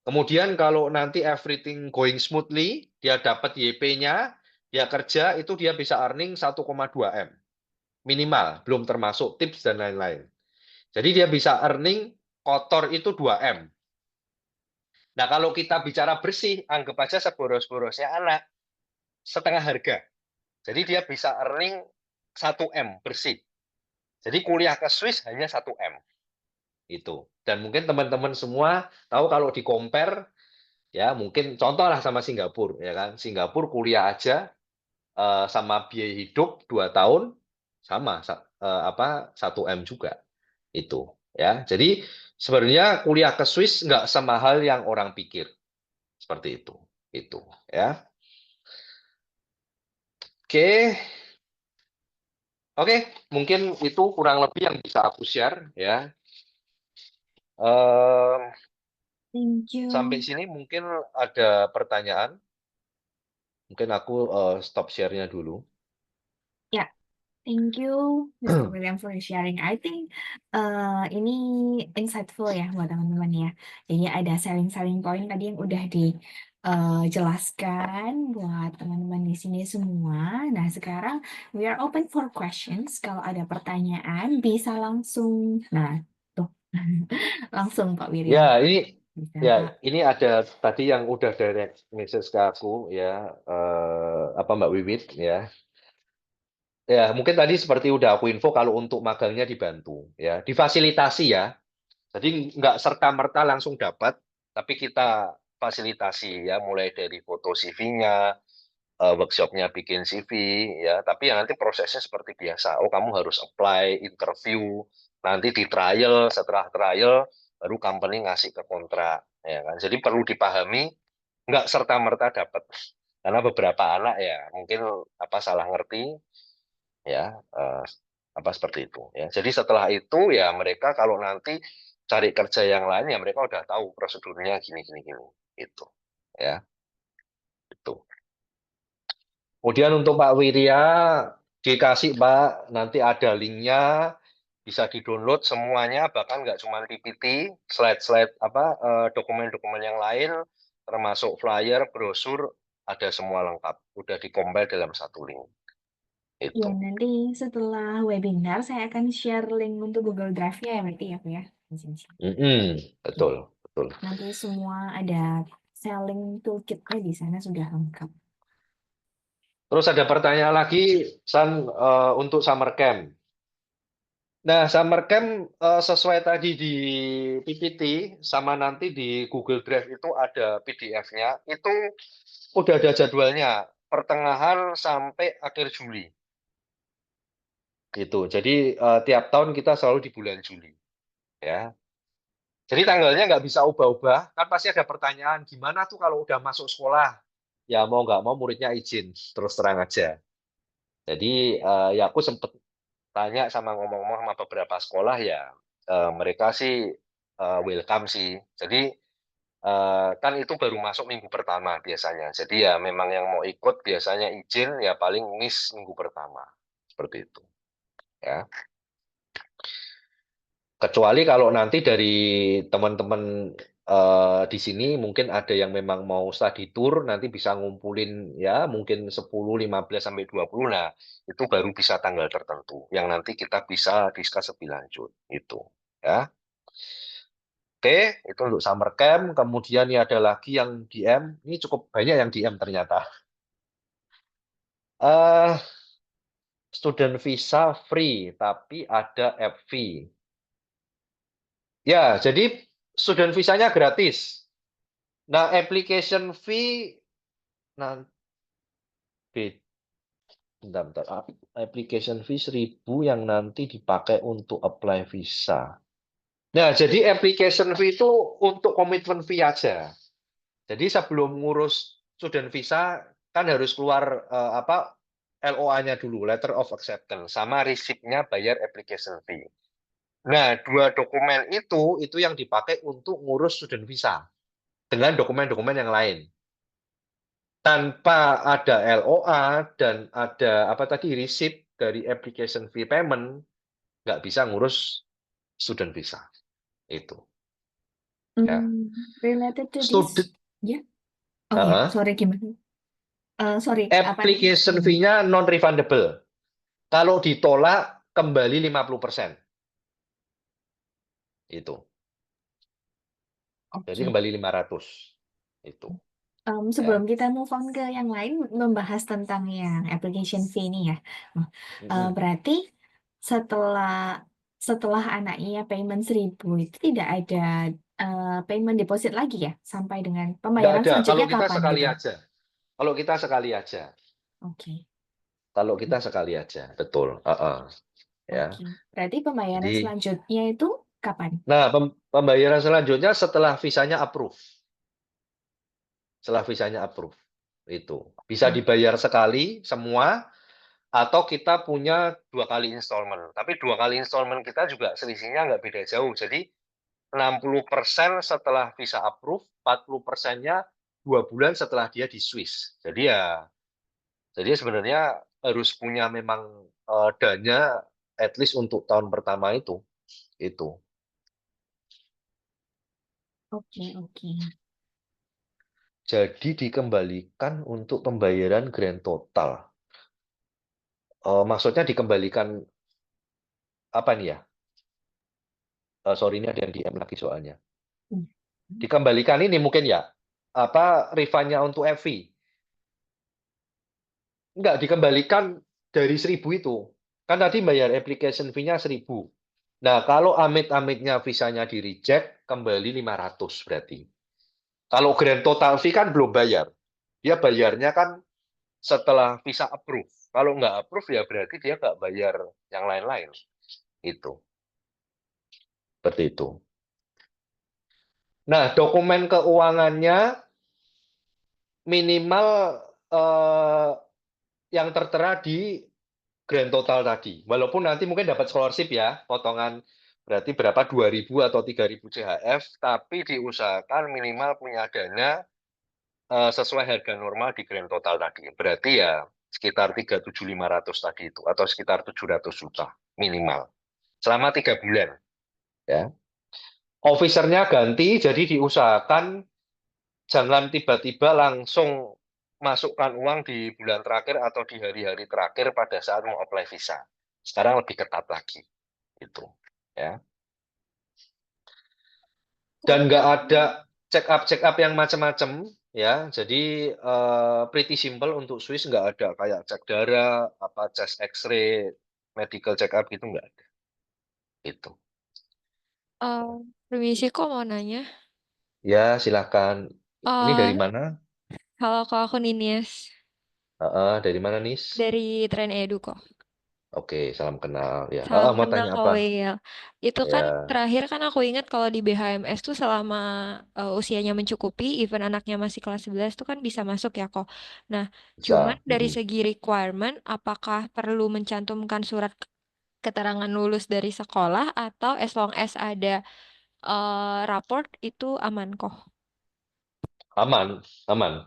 Kemudian kalau nanti everything going smoothly, dia dapat YP-nya, dia kerja, itu dia bisa earning 1,2M. Minimal, belum termasuk tips dan lain-lain. Jadi dia bisa earning kotor itu 2M. Nah, kalau kita bicara bersih, anggap aja seboros-borosnya anak, setengah harga. Jadi dia bisa earning 1M bersih. Jadi kuliah ke Swiss hanya 1M. Itu. Dan mungkin teman-teman semua tahu kalau di compare ya mungkin contoh lah sama Singapura ya kan. Singapura kuliah aja sama biaya hidup 2 tahun sama 1M juga. Itu ya. Jadi sebenarnya kuliah ke Swiss nggak semahal yang orang pikir. Seperti itu. Itu ya. Oke. Oke, mungkin itu kurang lebih yang bisa aku share ya. Thank you. Sampai sini mungkin ada pertanyaan. Mungkin aku stop share-nya dulu. Ya, thank you, Mr. William for sharing. I think ini insightful ya buat teman-teman ya. Jadi ada sharing-sharing point tadi yang udah dijelaskan buat teman-teman di sini semua. Nah, sekarang we are open for questions. Kalau ada pertanyaan bisa langsung. Nah, tuh. Langsung Pak William. Ya, ini Bisa, Ya, Kak. ini ada tadi yang udah direct message ke aku ya, apa Mbak Wiwit ya. Ya, mungkin tadi seperti udah aku info kalau untuk magangnya dibantu ya, difasilitasi ya. Jadi nggak serta-merta langsung dapat, tapi kita fasilitasi ya, mulai dari foto CV-nya, workshopnya bikin CV ya, tapi ya nanti prosesnya seperti biasa. Oh, kamu harus apply, interview, nanti di trial, setelah trial baru company ngasih ke kontrak ya kan. Jadi perlu dipahami nggak serta-merta dapat. Karena beberapa anak ya mungkin apa salah ngerti ya, apa seperti itu ya. Jadi setelah itu ya mereka kalau nanti cari kerja yang lain ya mereka udah tahu prosedurnya gini gini gini gitu ya, itu. Kemudian untuk Pak Wirya dikasih Pak, nanti ada linknya, bisa di-download semuanya, bahkan nggak cuma PPT, slide-slide apa dokumen-dokumen yang lain, termasuk flyer, brosur, ada semua lengkap, udah dikompil dalam satu link. Ya, Itu. nanti setelah webinar saya akan share link untuk Google Drive-nya ya berarti ya, Bu ya. Di sini. Betul, betul. Nanti semua ada selling toolkit-nya di sana sudah lengkap. Terus ada pertanyaan lagi, San, untuk summer camp. Nah, summer camp sesuai tadi di PPT sama nanti di Google Drive itu ada PDF-nya, itu udah ada jadwalnya, pertengahan sampai akhir Juli. Gitu. Jadi tiap tahun kita selalu di bulan Juli. Ya. Jadi tanggalnya nggak bisa ubah-ubah, kan pasti ada pertanyaan, gimana tuh kalau udah masuk sekolah? Ya mau nggak mau muridnya izin, terus terang aja. Jadi ya aku sempat tanya sama ngomong-ngomong sama beberapa sekolah ya, mereka sih welcome sih. Jadi kan itu baru masuk minggu pertama biasanya. Jadi ya memang yang mau ikut biasanya izin ya paling miss minggu pertama. Seperti itu. Ya. Kecuali kalau nanti dari teman-teman di sini mungkin ada yang memang mau study tour, nanti bisa ngumpulin ya mungkin 10, 15 sampai 20. Nah, itu baru bisa tanggal tertentu yang nanti kita bisa discuss lebih lanjut itu ya. Oke, itu untuk summer camp. Kemudian ini ada lagi yang DM. Ini cukup banyak yang DM ternyata. eh Student visa free, tapi ada app fee. Ya, jadi student visanya gratis. Nah, application fee nanti bentar. Application fee 1.000 yang nanti dipakai untuk apply visa. Nah, jadi application fee itu untuk komitmen fee aja. Jadi sebelum ngurus student visa kan harus keluar apa LOA-nya dulu, letter of acceptance, sama receipt-nya bayar application fee. Nah, dua dokumen itu yang dipakai untuk ngurus student visa dengan dokumen-dokumen yang lain. Tanpa ada LOA dan ada apa tadi receipt dari application fee payment, nggak bisa ngurus student visa. Itu. Ya. Related to Student, this, ya. Oh ya, sorry gimana? Sorry, apa nih? application fee-nya non-refundable. Kalau ditolak, kembali 50%. Itu. Jadi Oke. kembali 500. Itu. Sebelum kita move on ke yang lain, membahas tentang yang application fee ini ya. Berarti setelah anaknya payment 1.000 itu tidak ada payment deposit lagi ya sampai dengan Nggak pembayaran ada. Kalau selanjutnya kita kapan sekali gitu? aja. Kalau kita sekali aja. Oke. Kalau kita sekali aja. Betul. Ya. Oke. Berarti pembayaran Jadi, selanjutnya itu kapan? nah pembayaran selanjutnya setelah visanya approve. Setelah visanya approve. Itu. Bisa dibayar sekali semua atau kita punya 2 kali installment. Tapi 2 kali installment kita juga selisihnya nggak beda jauh. Jadi 60% setelah visa approve, 40%-nya 2 bulan setelah dia di Swiss. Jadi sebenarnya harus punya memang dana at least untuk tahun pertama itu. Oke. Jadi dikembalikan untuk pembayaran grand total. Maksudnya dikembalikan apa nih ya? Sorry, ini ada yang DM lagi soalnya. Dikembalikan ini mungkin ya, apa refund-nya untuk FV. Enggak, dikembalikan dari 1.000 itu. Kan tadi bayar application fee-nya 1.000. Nah, kalau amit-amitnya visanya di-reject, kembali 500 berarti. Kalau grand total fee kan belum bayar. Dia bayarnya kan setelah visa approve. Kalau nggak approve ya berarti dia nggak bayar yang lain-lain. Itu. Seperti itu. Nah, dokumen keuangannya minimal yang tertera di grand total tadi. Walaupun nanti mungkin dapat scholarship ya, potongan berarti berapa 2.000 atau 3.000 CHF, tapi diusahakan minimal punya dana sesuai harga normal di grand total tadi. Berarti ya sekitar 3.700.500 tadi itu, atau sekitar 700 juta minimal. Selama 3 bulan. Ya. Officernya ganti, jadi diusahakan jangan tiba-tiba langsung masukkan uang di bulan terakhir atau di hari-hari terakhir pada saat mau apply visa. Sekarang lebih ketat lagi. Itu. Ya. Dan nggak ada check up yang macam-macam. Ya, jadi pretty simple untuk Swiss, nggak ada kayak cek darah, apa chest X-ray, medical check up gitu nggak ada. Itu. Permisi kok mau nanya. Ya, silakan. Ini dari Eh, mana? Kalau kok aku Ninies Dari mana, Nis? dari Tren Edu kok. Oke, salam kenal. Ya, Salam mau kenal tanya Kak apa? Will. Itu kan Ya, terakhir kan aku ingat kalau di BHMS tuh selama usianya mencukupi, even anaknya masih kelas 11 tuh kan bisa masuk ya kok. Nah, cuman bisa. dari segi requirement, apakah perlu mencantumkan surat keterangan lulus dari sekolah atau as long as ada raport itu aman kok? Aman, aman.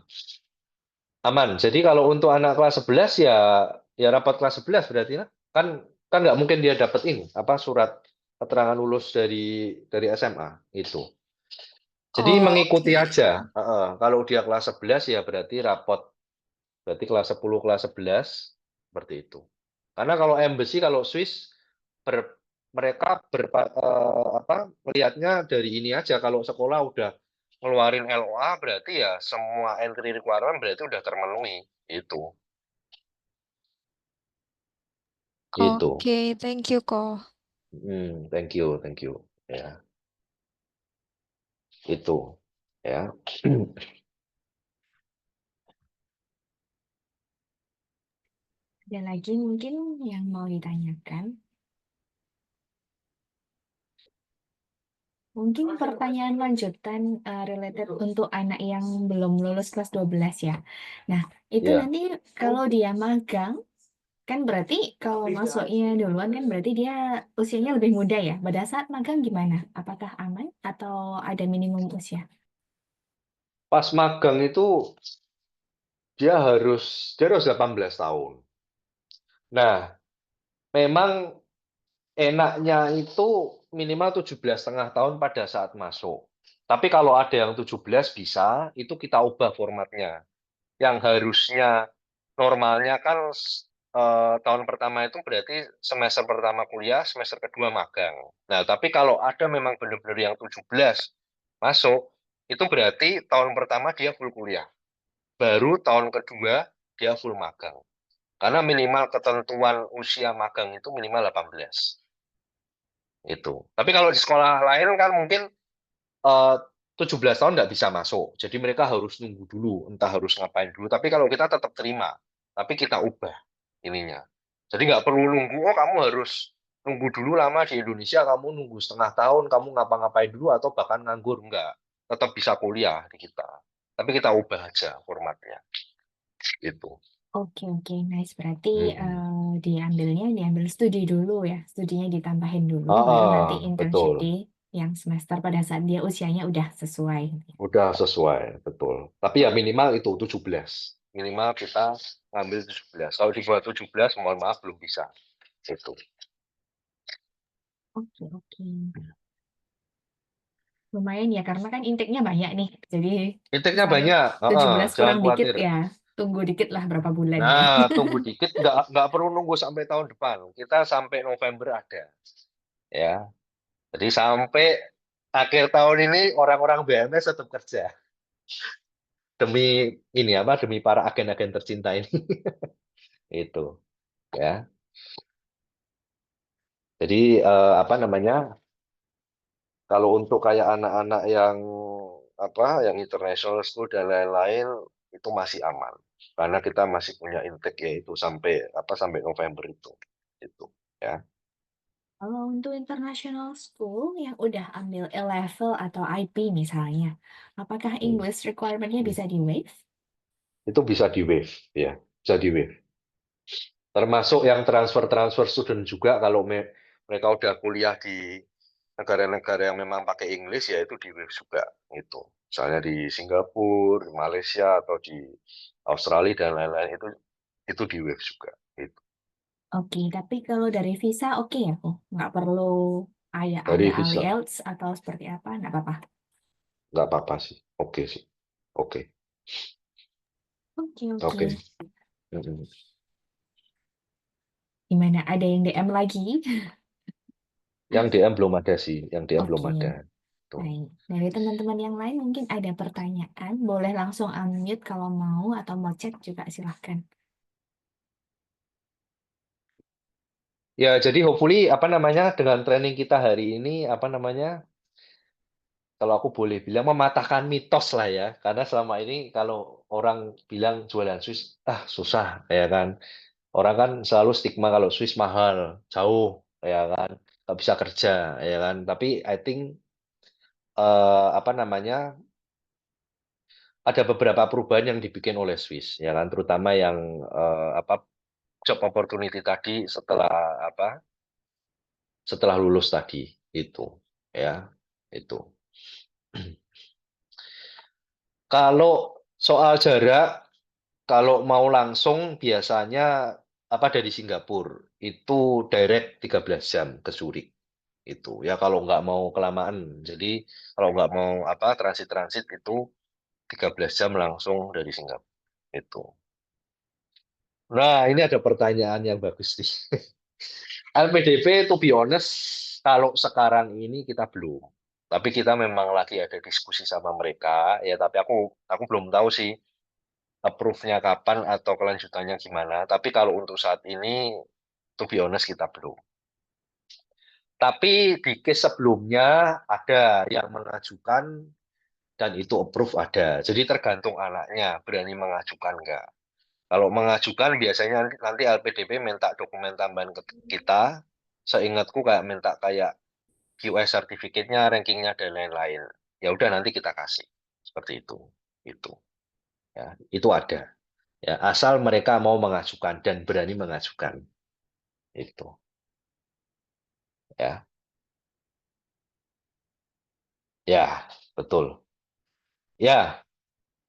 Aman. Jadi kalau untuk anak kelas 11 ya rapat kelas 11 berarti lah. Kan nggak mungkin dia dapat ini apa surat keterangan lulus dari SMA itu. Jadi mengikuti Oke. aja. Kalau dia kelas 11 ya berarti rapot, berarti kelas 10 kelas 11 seperti itu. Karena kalau embassy, kalau Swiss mereka melihatnya dari ini aja, kalau sekolah udah ngeluarin LOA berarti ya semua entry requirement berarti udah termenuhi itu. Itu. Oke, thank you kok. Thank you, thank you. Ya, itu. Ya. Ada lagi mungkin yang mau ditanyakan? Mungkin pertanyaan lanjutan related untuk anak yang belum lulus kelas 12 ya. Nah, itu Ya. nanti kalau dia magang, kan berarti kalau masuknya duluan kan berarti dia usianya lebih muda ya. Pada saat magang gimana? Apakah aman atau ada minimum usia? Pas magang itu dia harus 18 tahun. Nah, memang enaknya itu minimal 17,5 tahun pada saat masuk. Tapi kalau ada yang 17 bisa, itu kita ubah formatnya. Yang harusnya normalnya kan tahun pertama itu berarti semester pertama kuliah, semester kedua magang. Nah, tapi kalau ada memang benar-benar yang 17 masuk, itu berarti tahun pertama dia full kuliah. Baru tahun kedua dia full magang. Karena minimal ketentuan usia magang itu minimal 18. Itu. Tapi kalau di sekolah lain kan mungkin 17 tahun nggak bisa masuk. Jadi mereka harus nunggu dulu, entah harus ngapain dulu. Tapi kalau kita tetap terima, tapi kita ubah ininya. Jadi nggak perlu nunggu, oh kamu harus nunggu dulu lama di Indonesia, kamu nunggu setengah tahun, kamu ngapa-ngapain dulu, atau bahkan nganggur, enggak. Tetap bisa kuliah di kita. Tapi kita ubah aja formatnya. Itu. Oke, nice. Berarti diambil studi dulu ya. Studinya ditambahin dulu, baru nanti internship Betul. di yang semester pada saat dia usianya udah sesuai. Udah sesuai, betul. Tapi ya minimal itu 17. Minimal kita ngambil 17. Kalau di bawah 17, mohon maaf belum bisa. Itu. Oke. Lumayan ya, karena kan intake-nya banyak nih. Jadi Inteknya misalnya banyak, 17 jangan kurang dikit khawatir. ya. Tunggu dikit lah berapa bulan ya. Nah, tunggu dikit, nggak perlu nunggu sampai tahun depan. Kita sampai November ada. Ya. Jadi sampai akhir tahun ini orang-orang BMS tetap kerja demi ini apa? Demi para agen-agen tercinta ini. Itu ya. Jadi apa namanya? Kalau untuk kayak anak-anak yang apa? Yang international school dan lain-lain itu masih aman. Karena kita masih punya intake yaitu sampai apa? Sampai November itu ya. Kalau untuk international school yang udah ambil A-level atau IP misalnya, apakah Hmm. English requirement-nya bisa di-waive? Itu bisa di waive ya, bisa di waive. Termasuk yang transfer student juga kalau mereka udah kuliah di negara-negara yang memang pakai English ya itu di waive juga gitu. Misalnya di Singapura, Malaysia atau di Australia dan lain-lain itu di waive juga gitu. Oke, tapi kalau dari visa oke ya, Bu? Nggak perlu ada Dari visa IELTS atau seperti apa? Nggak apa-apa. nggak apa-apa sih, oke sih, oke, Oke, oke. oke. Mm-mm. Gimana? Ada yang DM lagi? Yang DM belum ada sih, yang DM belum Oke, ada. Tuh. baik. Dari teman-teman yang lain mungkin ada pertanyaan, boleh langsung unmute kalau mau atau mau chat juga silahkan. Ya, jadi hopefully apa namanya dengan training kita hari ini apa namanya kalau aku boleh bilang mematahkan mitos lah ya. Karena selama ini kalau orang bilang jualan Swiss susah ya kan. Orang kan selalu stigma kalau Swiss mahal, jauh ya kan, nggak bisa kerja ya kan. Tapi I think apa namanya ada beberapa perubahan yang dibikin oleh Swiss ya kan, terutama yang apa job opportunity tadi setelah lulus tadi itu ya itu. Kalau soal jarak, kalau mau langsung biasanya apa dari Singapura itu direct 13 jam ke Zurich itu ya kalau nggak mau kelamaan. Jadi kalau nggak mau apa transit itu 13 jam langsung dari Singapura itu. Nah, ini ada pertanyaan yang bagus nih. LPDP to be honest kalau sekarang ini kita belum. Tapi kita memang lagi ada diskusi sama mereka ya tapi aku belum tahu sih approve-nya kapan atau kelanjutannya gimana. Tapi kalau untuk saat ini, to be honest kita belum. Tapi di case sebelumnya ada yang mengajukan dan itu approve ada. Jadi tergantung anaknya berani mengajukan enggak. Kalau mengajukan biasanya nanti LPDP minta dokumen tambahan ke kita. Seingatku kayak minta kayak QS certificate-nya, rankingnya dan lain-lain. Ya udah nanti kita kasih seperti itu. Itu ya, itu ada. Ya, asal mereka mau mengajukan dan berani mengajukan. Itu. Ya. Ya, betul. Ya.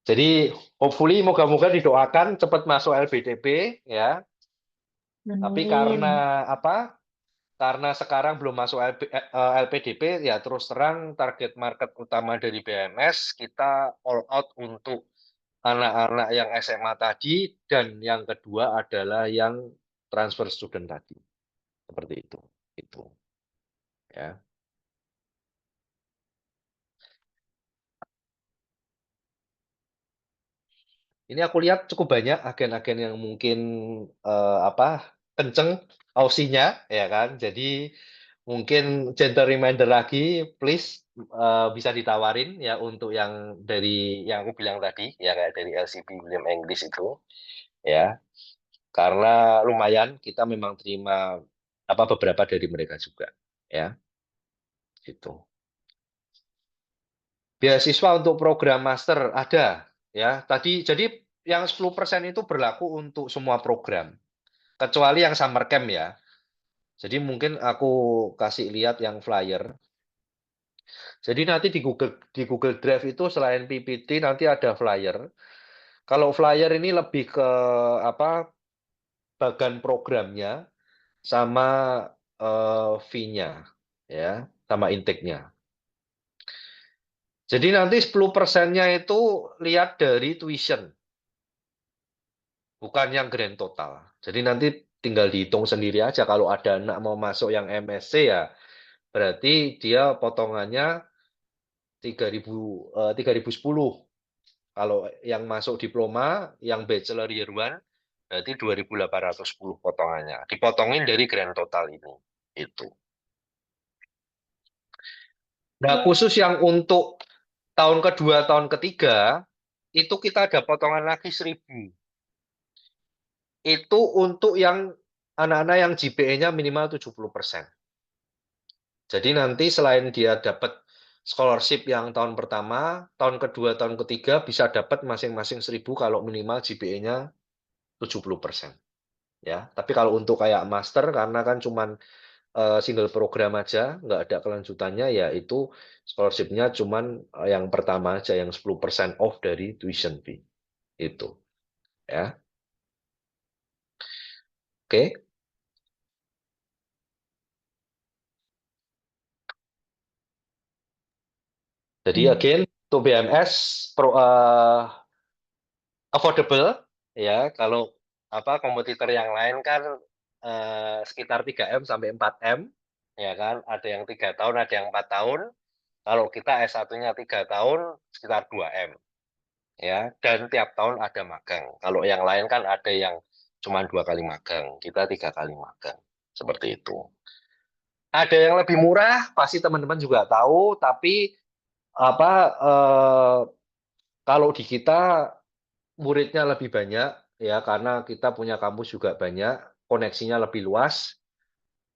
Jadi hopefully moga-moga didoakan cepat masuk LPDP ya. Tapi Amin. karena apa? Karena sekarang belum masuk LPDP ya terus terang target market utama dari BMS kita all out untuk anak-anak yang SMA tadi dan yang kedua adalah yang transfer student tadi. Seperti itu. Itu ya. Ini aku lihat cukup banyak agen-agen yang mungkin apa kenceng Ausinya ya kan. Jadi mungkin gentle reminder lagi, please bisa ditawarin ya untuk yang dari yang aku bilang tadi ya kayak dari LCP William English itu ya. Karena lumayan kita memang terima apa beberapa dari mereka juga ya gitu. Beasiswa untuk program master ada ya. Tadi jadi yang 10% itu berlaku untuk semua program kecuali yang summer camp ya. Jadi mungkin aku kasih lihat yang flyer. Jadi nanti di Google Drive itu selain PPT nanti ada flyer. Kalau flyer ini lebih ke apa bagan programnya sama fee-nya ya, sama intake-nya. Jadi nanti 10%-nya itu lihat dari tuition, bukan yang grand total. Jadi nanti tinggal dihitung sendiri aja kalau ada anak mau masuk yang MSc ya, berarti dia potongannya 3.010. Kalau yang masuk diploma, yang bachelor year 1, berarti 2.810 potongannya. Dipotongin dari grand total ini. Itu. Nah, khusus yang untuk tahun kedua, tahun ketiga, itu kita ada potongan lagi 1.000. Itu untuk yang anak-anak yang GPA-nya minimal 70%. Jadi nanti selain dia dapat scholarship yang tahun pertama, tahun kedua, tahun ketiga bisa dapat masing-masing 1.000 kalau minimal GPA-nya 70%. Ya, tapi kalau untuk kayak master karena kan cuman single program aja, nggak ada kelanjutannya, ya itu scholarship-nya cuman yang pertama aja, yang 10% off dari tuition fee. Itu. Ya. Oke. Jadi again, untuk BMS affordable, ya. Kalau kompetitor yang lain kan sekitar 3M sampai 4M, ya kan? Ada yang 3 tahun, ada yang 4 tahun. Kalau kita S1-nya 3 tahun, sekitar 2M. Ya, dan tiap tahun ada magang. Kalau yang lain kan ada yang cuma 2 kali magang, kita 3 kali magang. Seperti itu. Ada yang lebih murah, pasti teman-teman juga tahu, tapi kalau di kita muridnya lebih banyak, ya karena kita punya kampus juga banyak, koneksinya lebih luas,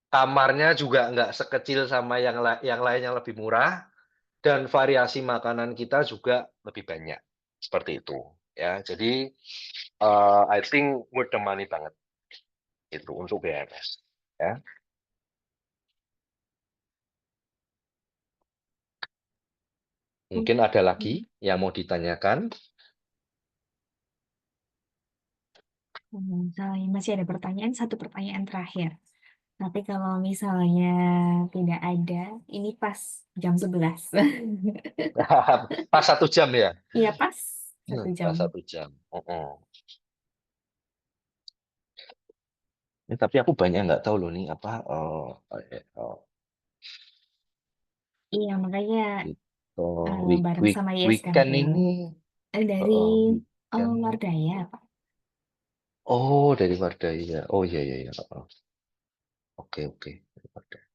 kamarnya juga nggak sekecil sama yang lain yang lebih murah, dan variasi makanan kita juga lebih banyak. Seperti itu. Ya, jadi I think worth the money banget itu untuk BMS. Ya. Mungkin ada lagi yang mau ditanyakan. Masih ada pertanyaan, satu pertanyaan terakhir. Tapi kalau misalnya tidak ada, ini pas jam 11. Pas 1 jam ya? Iya, pas 1 jam. Pas 1 jam. Ini tapi aku banyak nggak tahu loh nih Iya, makanya gitu. bareng sama Yes Weekend Campaign. ini Dari weekend. Wardaya, Pak. Oh, dari Wardaya. Oh iya iya iya. Oke. Dari Wardaya.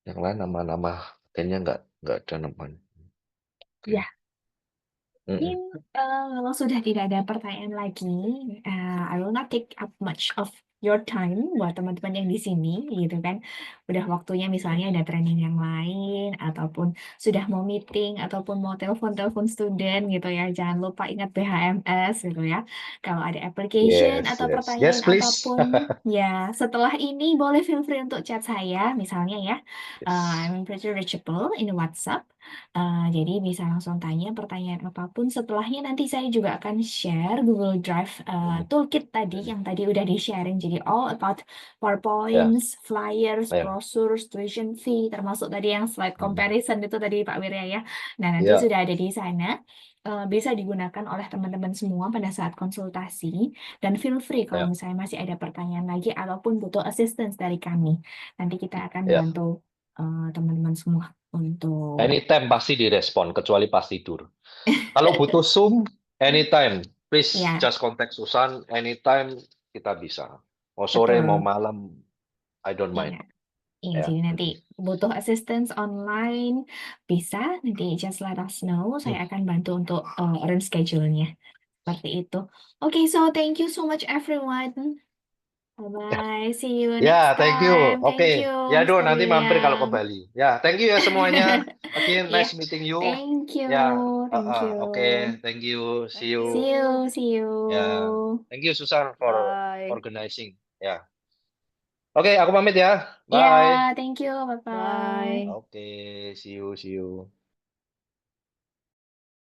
Yang lain nama-nama kayaknya nggak ada namanya. Oke. Ya, mungkin kalau sudah tidak ada pertanyaan lagi, I will not take up much of your time buat teman-teman yang di sini, gitu kan. Udah waktunya misalnya ada training yang lain, ataupun sudah mau meeting, ataupun mau telepon-telepon student gitu ya. Jangan lupa ingat BHMS gitu ya. Kalau ada application atau Yes, pertanyaan please. apapun, ya setelah ini boleh feel free untuk chat saya, misalnya ya. I'm pretty reachable in WhatsApp. Jadi bisa langsung tanya pertanyaan apapun. Setelahnya nanti saya juga akan share Google Drive toolkit tadi yang tadi udah di-sharing. Jadi all about PowerPoints, flyers, Ya. brochures, tuition fee, termasuk tadi yang slide comparison itu tadi Pak Wirya ya. Nah, nanti Ya. sudah ada di sana. Bisa digunakan oleh teman-teman semua pada saat konsultasi. Dan feel free kalau Ya. misalnya masih ada pertanyaan lagi ataupun butuh assistance dari kami. Nanti kita akan Ya. bantu teman-teman semua untuk Anytime pasti direspon, kecuali pas tidur. Kalau butuh Zoom, anytime. Please Ya. just contact Susan, anytime kita bisa. Mau sore, mau Betul. malam, I don't Iya. mind. Iya, Ya. jadi nanti butuh assistance online bisa nanti just let us know. Saya akan bantu untuk arrange schedule-nya. Seperti itu. Okay, so thank you so much everyone. Bye-bye. See you Ya, next thank you. time. Oke. Thank you, Ya, Mr. nanti mampir kalau ke William. Bali. Ya, thank you ya semuanya. Again, Yeah. nice meeting you. Thank you. Ya, Thank you. oke, thank you. See you. See you. See you. Ya, thank you Susan for Bye. organizing. Ya. Oke, aku pamit ya. Yeah, Bye. thank you. Bye-bye. Bye. Oke, see you.